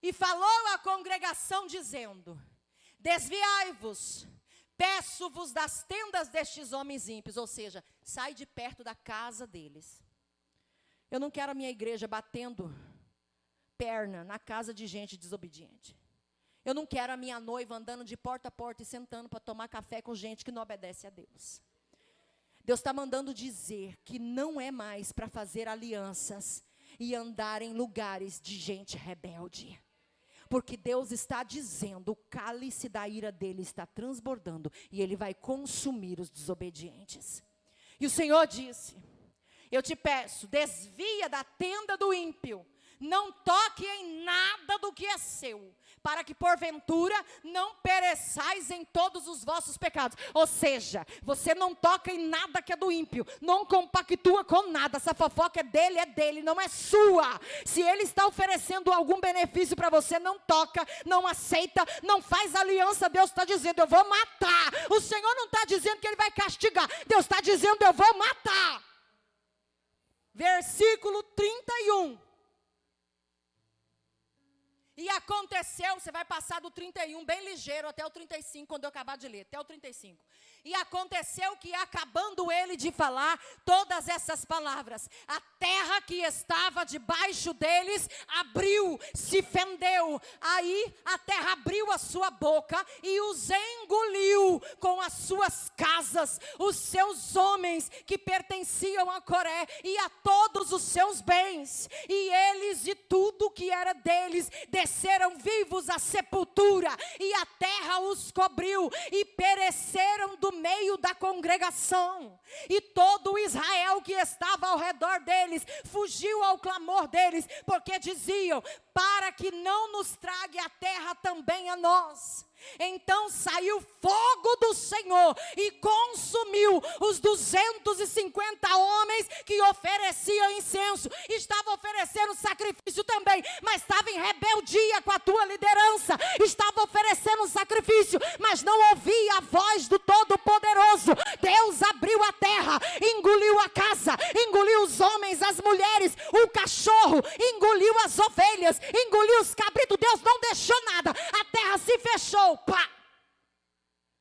E falou à congregação dizendo: desviai-vos, peço-vos das tendas destes homens ímpios. Ou seja, sai de perto da casa deles. Eu não quero a minha igreja batendo perna na casa de gente desobediente. Eu não quero a minha noiva andando de porta a porta e sentando para tomar café com gente que não obedece a Deus. Deus está mandando dizer que não é mais para fazer alianças e andar em lugares de gente rebelde. Porque Deus está dizendo: o cálice da ira dele está transbordando e ele vai consumir os desobedientes. E o Senhor disse: eu te peço, desvia da tenda do ímpio, não toque em nada do que é seu, para que porventura não pereçais em todos os vossos pecados. Ou seja, você não toca em nada que é do ímpio, não compactua com nada. Essa fofoca é dele, não é sua. Se ele está oferecendo algum benefício para você, não toca, não aceita, não faz aliança. Deus está dizendo: eu vou matar. O Senhor não está dizendo que ele vai castigar, Deus está dizendo: eu vou matar. Versículo 31. E aconteceu, você vai passar do 31 bem ligeiro até o 35, quando eu acabar de ler, até o 35. E aconteceu que, acabando ele de falar todas essas palavras, a terra que estava debaixo deles abriu, se fendeu. Aí a terra abriu a sua boca e os engoliu com as suas casas, os seus homens que pertenciam a Coré e a todos os seus bens. E eles e tudo que era deles desceram vivos à sepultura, e a terra os cobriu, e pereceram do meio da congregação. E todo Israel que estava ao redor deles fugiu ao clamor deles, porque diziam: para que não nos trague a terra também a nós. Então saiu fogo do Senhor e consumiu os 250 homens que ofereciam incenso. Estava oferecendo sacrifício também, mas estava em rebeldia com a tua liderança. Estava oferecendo sacrifício, mas não ouvia a voz do Todo-Poderoso. Deus abriu a terra, engoliu a casa, engoliu os homens, as mulheres, o cachorro, engoliu as ovelhas, engoliu os cabritos. Deus não deixou nada, a terra se fechou. Pá!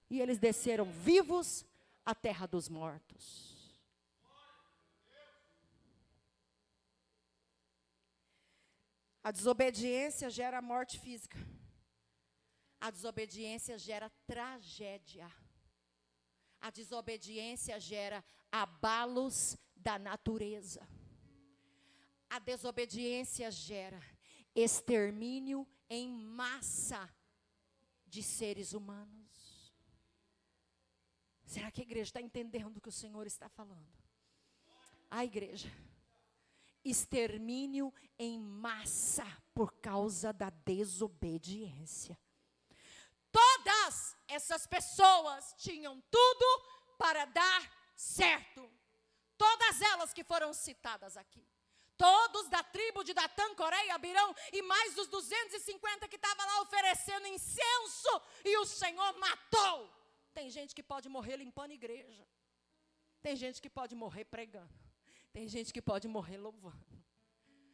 E eles desceram vivos à terra dos mortos. A desobediência gera morte física. A desobediência gera tragédia. A desobediência gera abalos da natureza. A desobediência gera extermínio em massa de seres humanos. Será que a igreja está entendendo o que o Senhor está falando? A igreja, extermínio em massa por causa da desobediência. Todas essas pessoas tinham tudo para dar certo. Todas elas que foram citadas aqui. Todos da tribo de Datã, Coré e Abirão, e mais dos 250 que estavam lá oferecendo incenso, e o Senhor matou. Tem gente que pode morrer limpando igreja. Tem gente que pode morrer pregando. Tem gente que pode morrer louvando.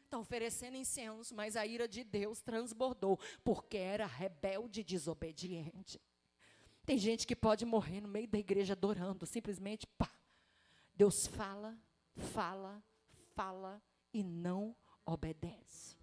Estão oferecendo incenso, mas a ira de Deus transbordou, porque era rebelde e desobediente. Tem gente que pode morrer no meio da igreja adorando, simplesmente, pá. Deus fala, fala, fala e não obedece.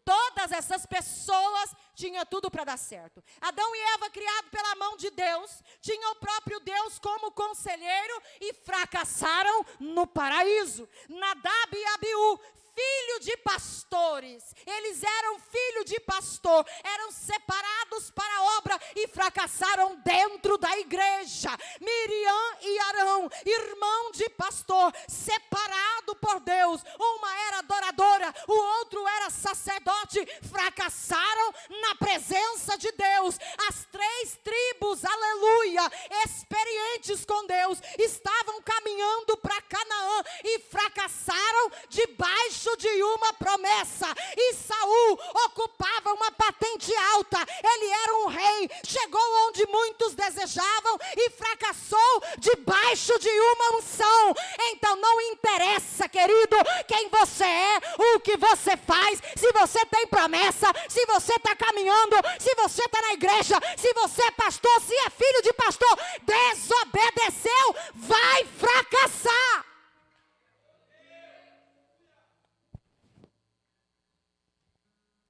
Todas essas pessoas tinham tudo para dar certo. Adão e Eva, criados pela mão de Deus, tinham o próprio Deus como conselheiro e fracassaram no paraíso. Nadab e Abiú, filho de pastores, eles eram filho de pastor, eram separados para a obra e fracassaram dentro da igreja. Miriam e Arão, irmão de pastor, separado por Deus, uma era adoradora, o outro era sacerdote, fracassaram na presença de Deus. As 3 tribos, aleluia, experientes com Deus, estavam caminhando para Canaã e fracassaram debaixo de uma promessa. E Saul ocupava uma patente alta, ele era um rei, chegou onde muitos desejavam e fracassou debaixo de uma unção. Então não interessa, querido, quem você é, o que você faz, se você tem promessa, se você está caminhando, se você está na igreja, se você é pastor, se é filho de pastor, desobedeceu, vai fracassar.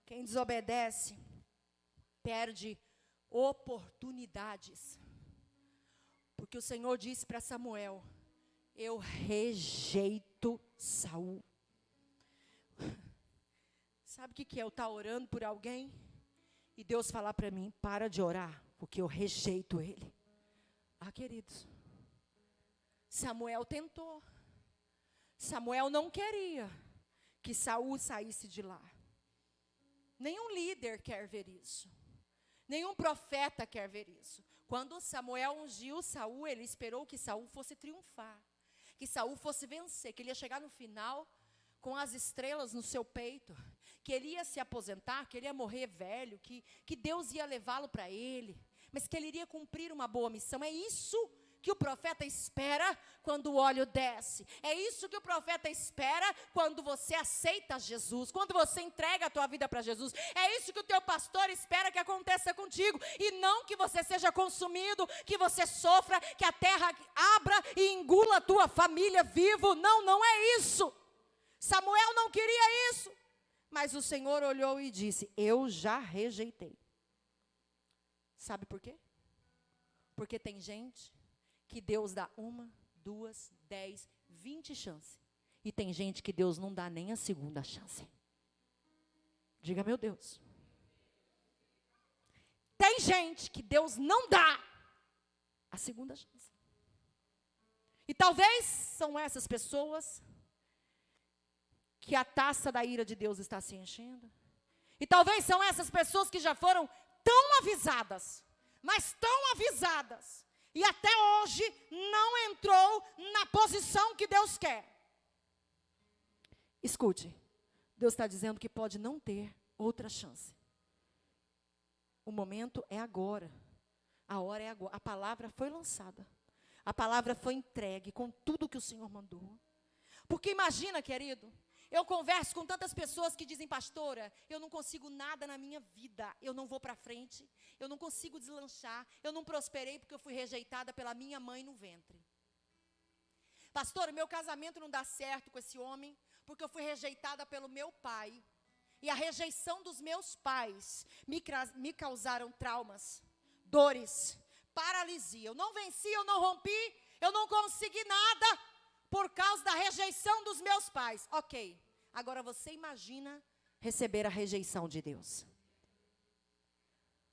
Quem desobedece, perde oportunidades. Porque o Senhor disse para Samuel: eu rejeito Saul. Sabe o que é eu estar orando por alguém e Deus falar para mim: para de orar, porque eu rejeito ele. Ah, queridos, Samuel tentou. Samuel não queria que Saul saísse de lá. Nenhum líder quer ver isso. Nenhum profeta quer ver isso. Quando Samuel ungiu Saul, ele esperou que Saul fosse triunfar, que Saul fosse vencer, que ele ia chegar no final com as estrelas no seu peito, que ele ia se aposentar, que ele ia morrer velho, que Deus ia levá-lo para ele, mas que ele iria cumprir uma boa missão. É isso que o profeta espera quando o óleo desce. É isso que o profeta espera quando você aceita Jesus, quando você entrega a tua vida para Jesus. É isso que o teu pastor espera que aconteça contigo, e não que você seja consumido, que você sofra, que a terra abra e engula a tua família vivo. Não, não é isso. Samuel não queria isso, mas o Senhor olhou e disse: eu já rejeitei. Sabe por quê? Porque tem gente que Deus dá 1, 2, 10, 20 chances. E tem gente que Deus não dá nem a segunda chance. Diga, meu Deus. Tem gente que Deus não dá a segunda chance. E talvez são essas pessoas que a taça da ira de Deus está se enchendo. E talvez são essas pessoas que já foram tão avisadas, mas tão avisadas, e até hoje não entrou na posição que Deus quer. Escute, Deus está dizendo que pode não ter outra chance. O momento é agora. A hora é agora. A palavra foi lançada. A palavra foi entregue com tudo que o Senhor mandou. Porque imagina, querido, eu converso com tantas pessoas que dizem: pastora, eu não consigo nada na minha vida, eu não vou para frente, eu não consigo deslanchar, eu não prosperei porque eu fui rejeitada pela minha mãe no ventre. Pastora, meu casamento não dá certo com esse homem, porque eu fui rejeitada pelo meu pai. E a rejeição dos meus pais me causaram traumas, dores, paralisia. Eu não venci, eu não rompi, eu não consegui nada por causa da rejeição dos meus pais. Ok, agora você imagina receber a rejeição de Deus.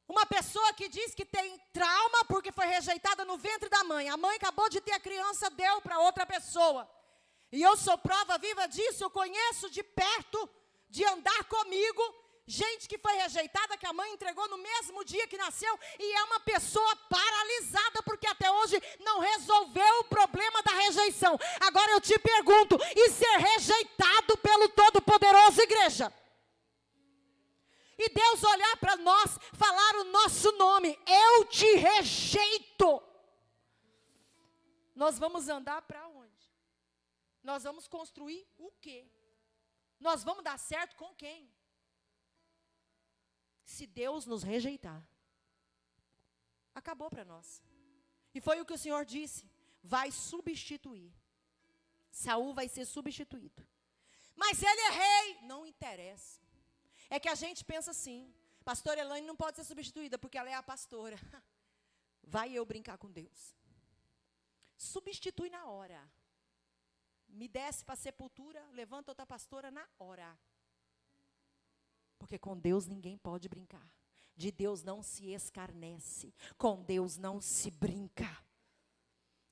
Uma pessoa que diz que tem trauma porque foi rejeitada no ventre da mãe. A mãe acabou de ter a criança, deu para outra pessoa. E eu sou prova viva disso, eu conheço de perto, de andar comigo, gente que foi rejeitada, que a mãe entregou no mesmo dia que nasceu, e é uma pessoa paralisada, porque até hoje não resolveu o problema da rejeição. Agora eu te pergunto, e ser rejeitado pelo Todo-Poderoso, igreja? E Deus olhar para nós, falar o nosso nome, eu te rejeito. Nós vamos andar para onde? Nós vamos construir o quê? Nós vamos dar certo com quem? Se Deus nos rejeitar, acabou para nós. E foi o que o Senhor disse, vai substituir. Saul vai ser substituído. Mas ele é rei, não interessa. É que a gente pensa assim, pastora Elaine não pode ser substituída, porque ela é a pastora. Vai eu brincar com Deus. Substitui na hora. Me desce para a sepultura, levanta outra pastora na hora. Porque com Deus ninguém pode brincar. De Deus não se escarnece. Com Deus não se brinca.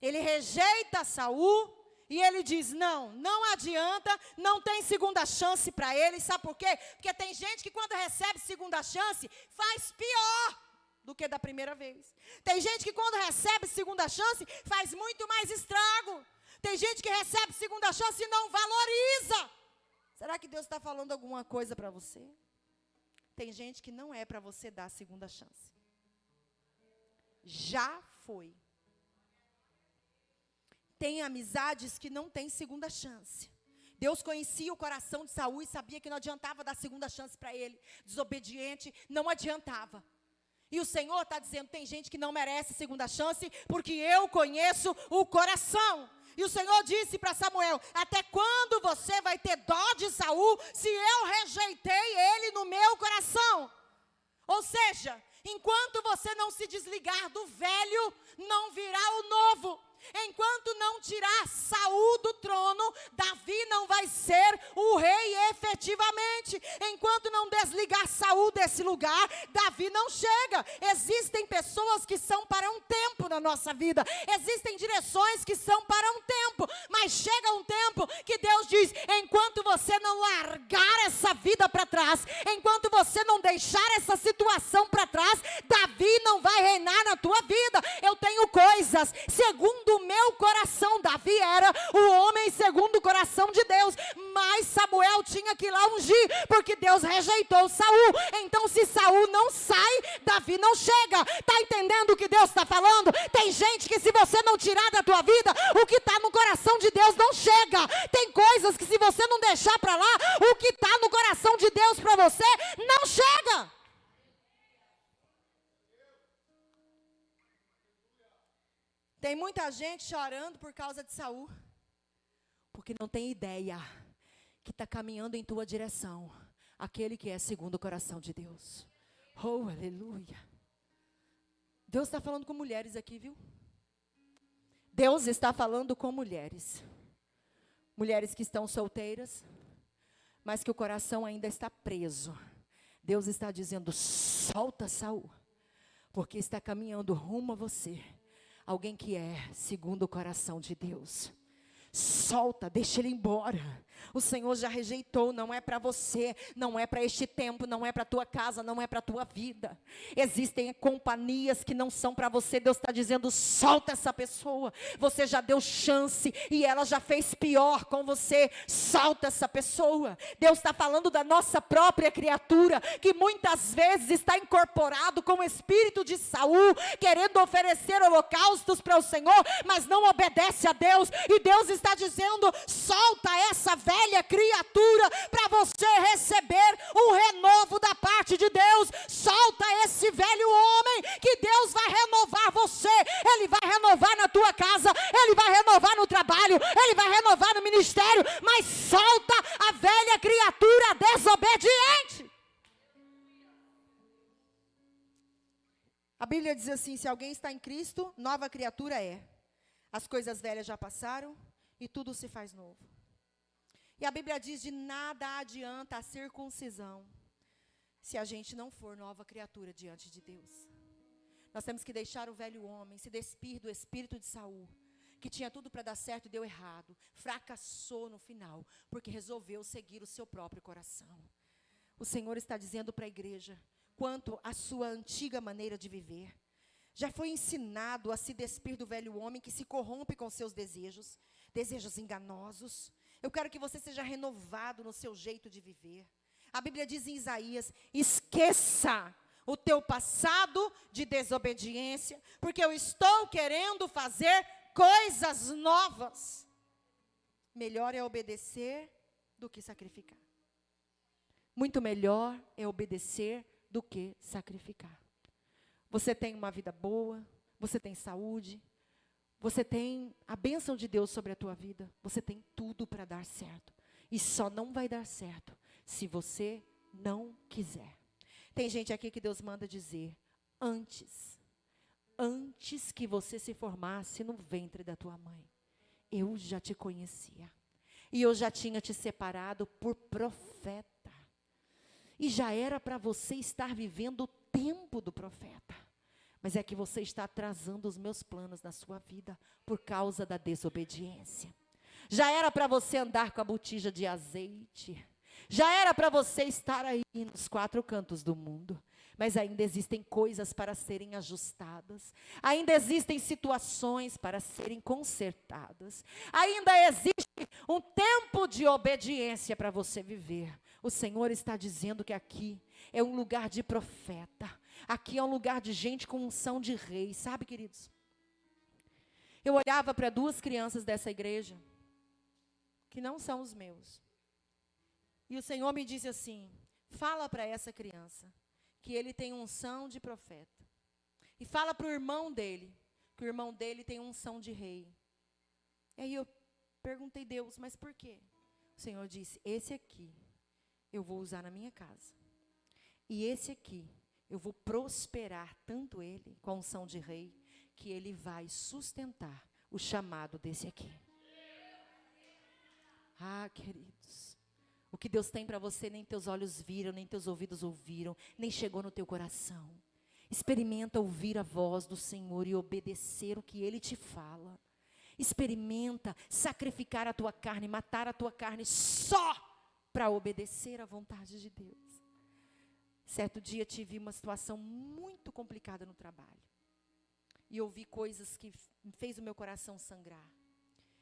Ele rejeita Saul e ele diz, não adianta, não tem segunda chance para ele. Sabe por quê? Porque tem gente que quando recebe segunda chance, faz pior do que da primeira vez. Tem gente que quando recebe segunda chance, faz muito mais estrago. Tem gente que recebe segunda chance e não valoriza. Será que Deus está falando alguma coisa para você? Tem gente que não é para você dar a segunda chance. Já foi. Tem amizades que não têm segunda chance. Deus conhecia o coração de Saul e sabia que não adiantava dar segunda chance para ele. Desobediente, não adiantava. E o Senhor está dizendo, tem gente que não merece segunda chance, porque eu conheço o coração. E o Senhor disse para Samuel, até quando você vai ter dó de Saul, se eu rejeitei ele no meu coração? Ou seja, enquanto você não se desligar do velho, não virá o novo. Enquanto não tirar Saul do trono, Davi não vai ser o rei efetivamente. Enquanto não desligar Saul desse lugar, Davi não chega. Existem pessoas que são para um tempo na nossa vida. Existem direções que são para um tempo. Mas chega um tempo que Deus diz, enquanto você não largar essa vida para trás, enquanto você não deixar essa situação para trás, Davi não vai reinar na tua vida. Eu tenho coisas, segundo o meu coração, Davi era o homem segundo o coração de Deus, mas Samuel tinha que ir lá ungir, porque Deus rejeitou Saul. Então se Saul não sai, Davi não chega. Está entendendo o que Deus está falando? Tem gente que se você não tirar da tua vida, o que está no coração de Deus não chega. Tem coisas que se você não deixar para lá, o que está no coração de Deus para você, não chega. Tem muita gente chorando por causa de Saul, porque não tem ideia que está caminhando em tua direção, aquele que é segundo o coração de Deus. Oh, aleluia. Deus está falando com mulheres aqui, viu? Deus está falando com mulheres. Mulheres que estão solteiras, mas que o coração ainda está preso. Deus está dizendo, solta Saul, porque está caminhando rumo a você. Alguém que é segundo o coração de Deus. Solta, deixa ele embora. O Senhor já rejeitou, não é para você, não é para este tempo, não é para a tua casa, não é para a tua vida. Existem companhias que não são para você. Deus está dizendo, solta essa pessoa. Você já deu chance e ela já fez pior com você. Solta essa pessoa. Deus está falando da nossa própria criatura, que muitas vezes está incorporado com o espírito de Saul, querendo oferecer holocaustos para o Senhor, mas não obedece a Deus. E Deus está dizendo, solta essa velha criatura para você receber um renovo da parte de Deus. Solta esse velho homem, que Deus vai renovar você. Ele vai renovar na tua casa, ele vai renovar no trabalho, ele vai renovar no ministério, mas solta a velha criatura desobediente. A Bíblia diz assim, se alguém está em Cristo, nova criatura é. As coisas velhas já passaram e tudo se faz novo. E a Bíblia diz, de nada adianta a circuncisão, se a gente não for nova criatura diante de Deus. Nós temos que deixar o velho homem, se despir do espírito de Saul, que tinha tudo para dar certo e deu errado. Fracassou no final, porque resolveu seguir o seu próprio coração. O Senhor está dizendo para a igreja, quanto à sua antiga maneira de viver. Já foi ensinado a se despir do velho homem que se corrompe com seus desejos enganosos. Eu quero que você seja renovado no seu jeito de viver. A Bíblia diz em Isaías, esqueça o teu passado de desobediência, porque eu estou querendo fazer coisas novas. Melhor é obedecer do que sacrificar. Muito melhor é obedecer do que sacrificar. Você tem uma vida boa, você tem saúde, você tem a bênção de Deus sobre a tua vida, você tem tudo para dar certo. E só não vai dar certo se você não quiser. Tem gente aqui que Deus manda dizer, antes que você se formasse no ventre da tua mãe, eu já te conhecia. E eu já tinha te separado por profeta. E já era para você estar vivendo o tempo do profeta. Mas é que você está atrasando os meus planos na sua vida por causa da desobediência. Já era para você andar com a botija de azeite. Já era para você estar aí nos 4 cantos do mundo. Mas ainda existem coisas para serem ajustadas. Ainda existem situações para serem consertadas. Ainda existe um tempo de obediência para você viver. O Senhor está dizendo que aqui é um lugar de profeta. Aqui é um lugar de gente com unção de rei. Sabe, queridos? Eu olhava para 2 crianças dessa igreja, que não são os meus. E o Senhor me disse assim, fala para essa criança que ele tem unção de profeta. E fala para o irmão dele, que o irmão dele tem unção de rei. E aí eu perguntei, Deus, mas por quê? O Senhor disse, esse aqui eu vou usar na minha casa. E esse aqui, eu vou prosperar tanto ele, com a unção de rei, que ele vai sustentar o chamado desse aqui. Ah, queridos, o que Deus tem para você, nem teus olhos viram, nem teus ouvidos ouviram, nem chegou no teu coração. Experimenta ouvir a voz do Senhor e obedecer o que Ele te fala. Experimenta sacrificar a tua carne, matar a tua carne só para obedecer à vontade de Deus. Certo dia tive uma situação muito complicada no trabalho. E ouvi coisas que fez o meu coração sangrar.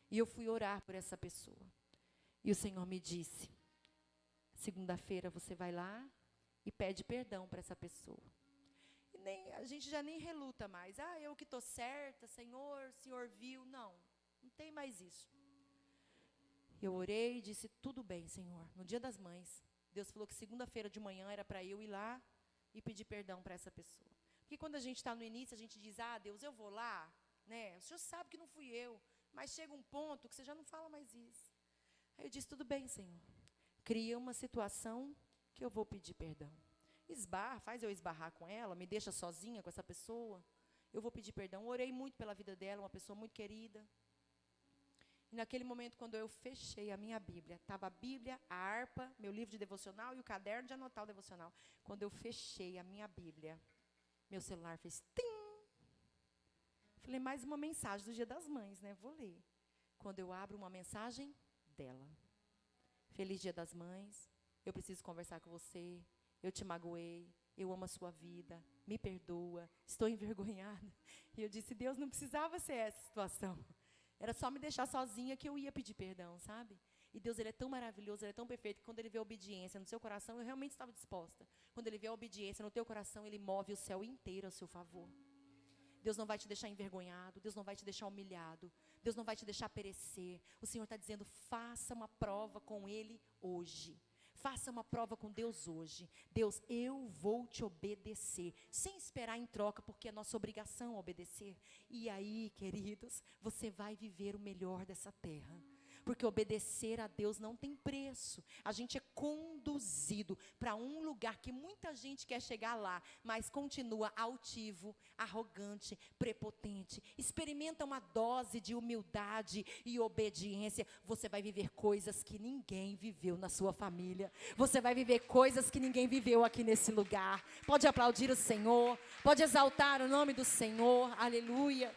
E eu fui orar por essa pessoa. E o Senhor me disse, segunda-feira você vai lá e pede perdão para essa pessoa. E a gente já nem reluta mais. Ah, eu que estou certa, Senhor, o Senhor viu. Não tem mais isso. Eu orei e disse, tudo bem, Senhor. No dia das mães, Deus falou que segunda-feira de manhã era para eu ir lá e pedir perdão para essa pessoa. Porque quando a gente está no início, a gente diz, ah, Deus, eu vou lá, né? O Senhor sabe que não fui eu. Mas chega um ponto que você já não fala mais isso. Aí eu disse, tudo bem, Senhor. Cria uma situação que eu vou pedir perdão. Esbarra, faz eu esbarrar com ela, me deixa sozinha com essa pessoa. Eu vou pedir perdão. Orei muito pela vida dela, uma pessoa muito querida. E naquele momento, quando eu fechei a minha Bíblia, estava a Bíblia, a harpa, meu livro de devocional e o caderno de anotar o devocional. Quando eu fechei a minha Bíblia, meu celular fez tim. Falei, mais uma mensagem do Dia das Mães, né? Vou ler. Quando eu abro uma mensagem dela. Feliz Dia das Mães, eu preciso conversar com você, eu te magoei, eu amo a sua vida, me perdoa, estou envergonhada. E eu disse, Deus, não precisava ser essa situação. Era só me deixar sozinha que eu ia pedir perdão, sabe? E Deus, Ele é tão maravilhoso, Ele é tão perfeito, que quando Ele vê a obediência no seu coração, eu realmente estava disposta. Quando Ele vê a obediência no teu coração, Ele move o céu inteiro a seu favor. Deus não vai te deixar envergonhado, Deus não vai te deixar humilhado, Deus não vai te deixar perecer. O Senhor está dizendo, faça uma prova com Ele hoje. Faça uma prova com Deus hoje. Deus, eu vou te obedecer, sem esperar em troca, porque é nossa obrigação obedecer. E aí, queridos, você vai viver o melhor dessa terra. Porque obedecer a Deus não tem preço. A gente é conduzido para um lugar que muita gente quer chegar lá, mas continua altivo, arrogante, prepotente. Experimenta uma dose de humildade e obediência. Você vai viver coisas que ninguém viveu na sua família. Você vai viver coisas que ninguém viveu aqui nesse lugar. Pode aplaudir o Senhor. Pode exaltar o nome do Senhor. Aleluia.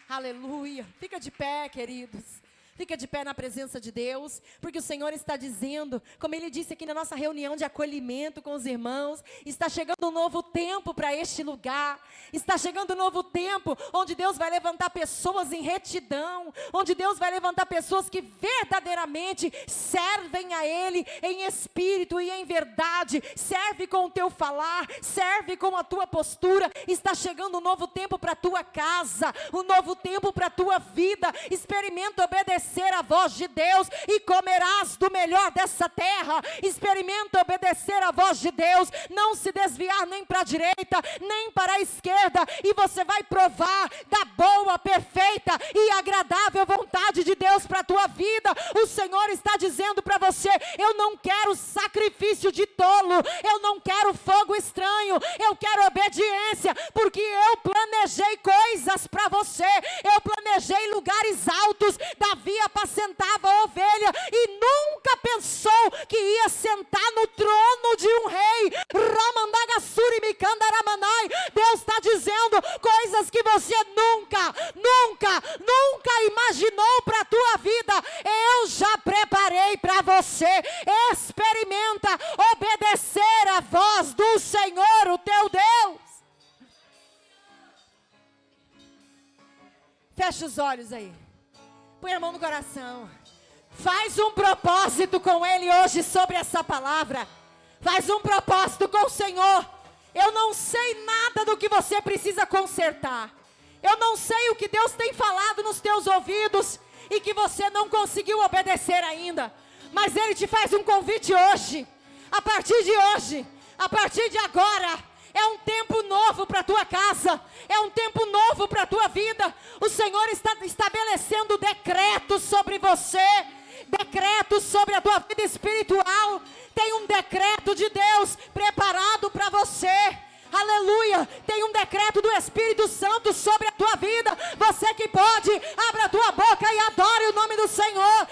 Aleluia. Fica de pé, queridos. Fica de pé na presença de Deus, porque o Senhor está dizendo, como Ele disse aqui na nossa reunião de acolhimento com os irmãos, está chegando um novo tempo para este lugar, está chegando um novo tempo, onde Deus vai levantar pessoas em retidão, onde Deus vai levantar pessoas que verdadeiramente servem a Ele em espírito e em verdade, serve com o teu falar, serve com a tua postura. Está chegando um novo tempo para a tua casa, um novo tempo para a tua vida. Experimenta obedecer a voz de Deus e comerás do melhor dessa terra. Experimenta obedecer a voz de Deus, não se desviar nem para a direita, nem para a esquerda, e você vai provar da boa, perfeita e agradável vontade de Deus para a tua vida. O Senhor está dizendo para você: eu não quero sacrifício de tolo, eu não quero fogo estranho, eu quero obediência, porque eu planejei coisas para você, eu planejei lugares altos. Davi apacentava a ovelha e nunca pensou que ia sentar no trono de um rei. Deus está dizendo coisas que você nunca imaginou para a tua vida. Eu já preparei para você. Experimenta obedecer a voz do Senhor, o teu Deus. Fecha os olhos aí. Põe a mão no coração. Faz um propósito com Ele hoje sobre essa palavra. Faz um propósito com o Senhor. Eu não sei nada do que você precisa consertar. Eu não sei o que Deus tem falado nos teus ouvidos e que você não conseguiu obedecer ainda. Mas Ele te faz um convite hoje. A partir de hoje, a partir de agora, é um tempo novo para a tua casa, é um tempo novo para a tua vida. O Senhor está estabelecendo decretos sobre você, decretos sobre a tua vida espiritual. Tem um decreto de Deus preparado para você. Aleluia, tem um decreto do Espírito Santo sobre a tua vida. Você que pode, abra a tua boca e adore o nome do Senhor.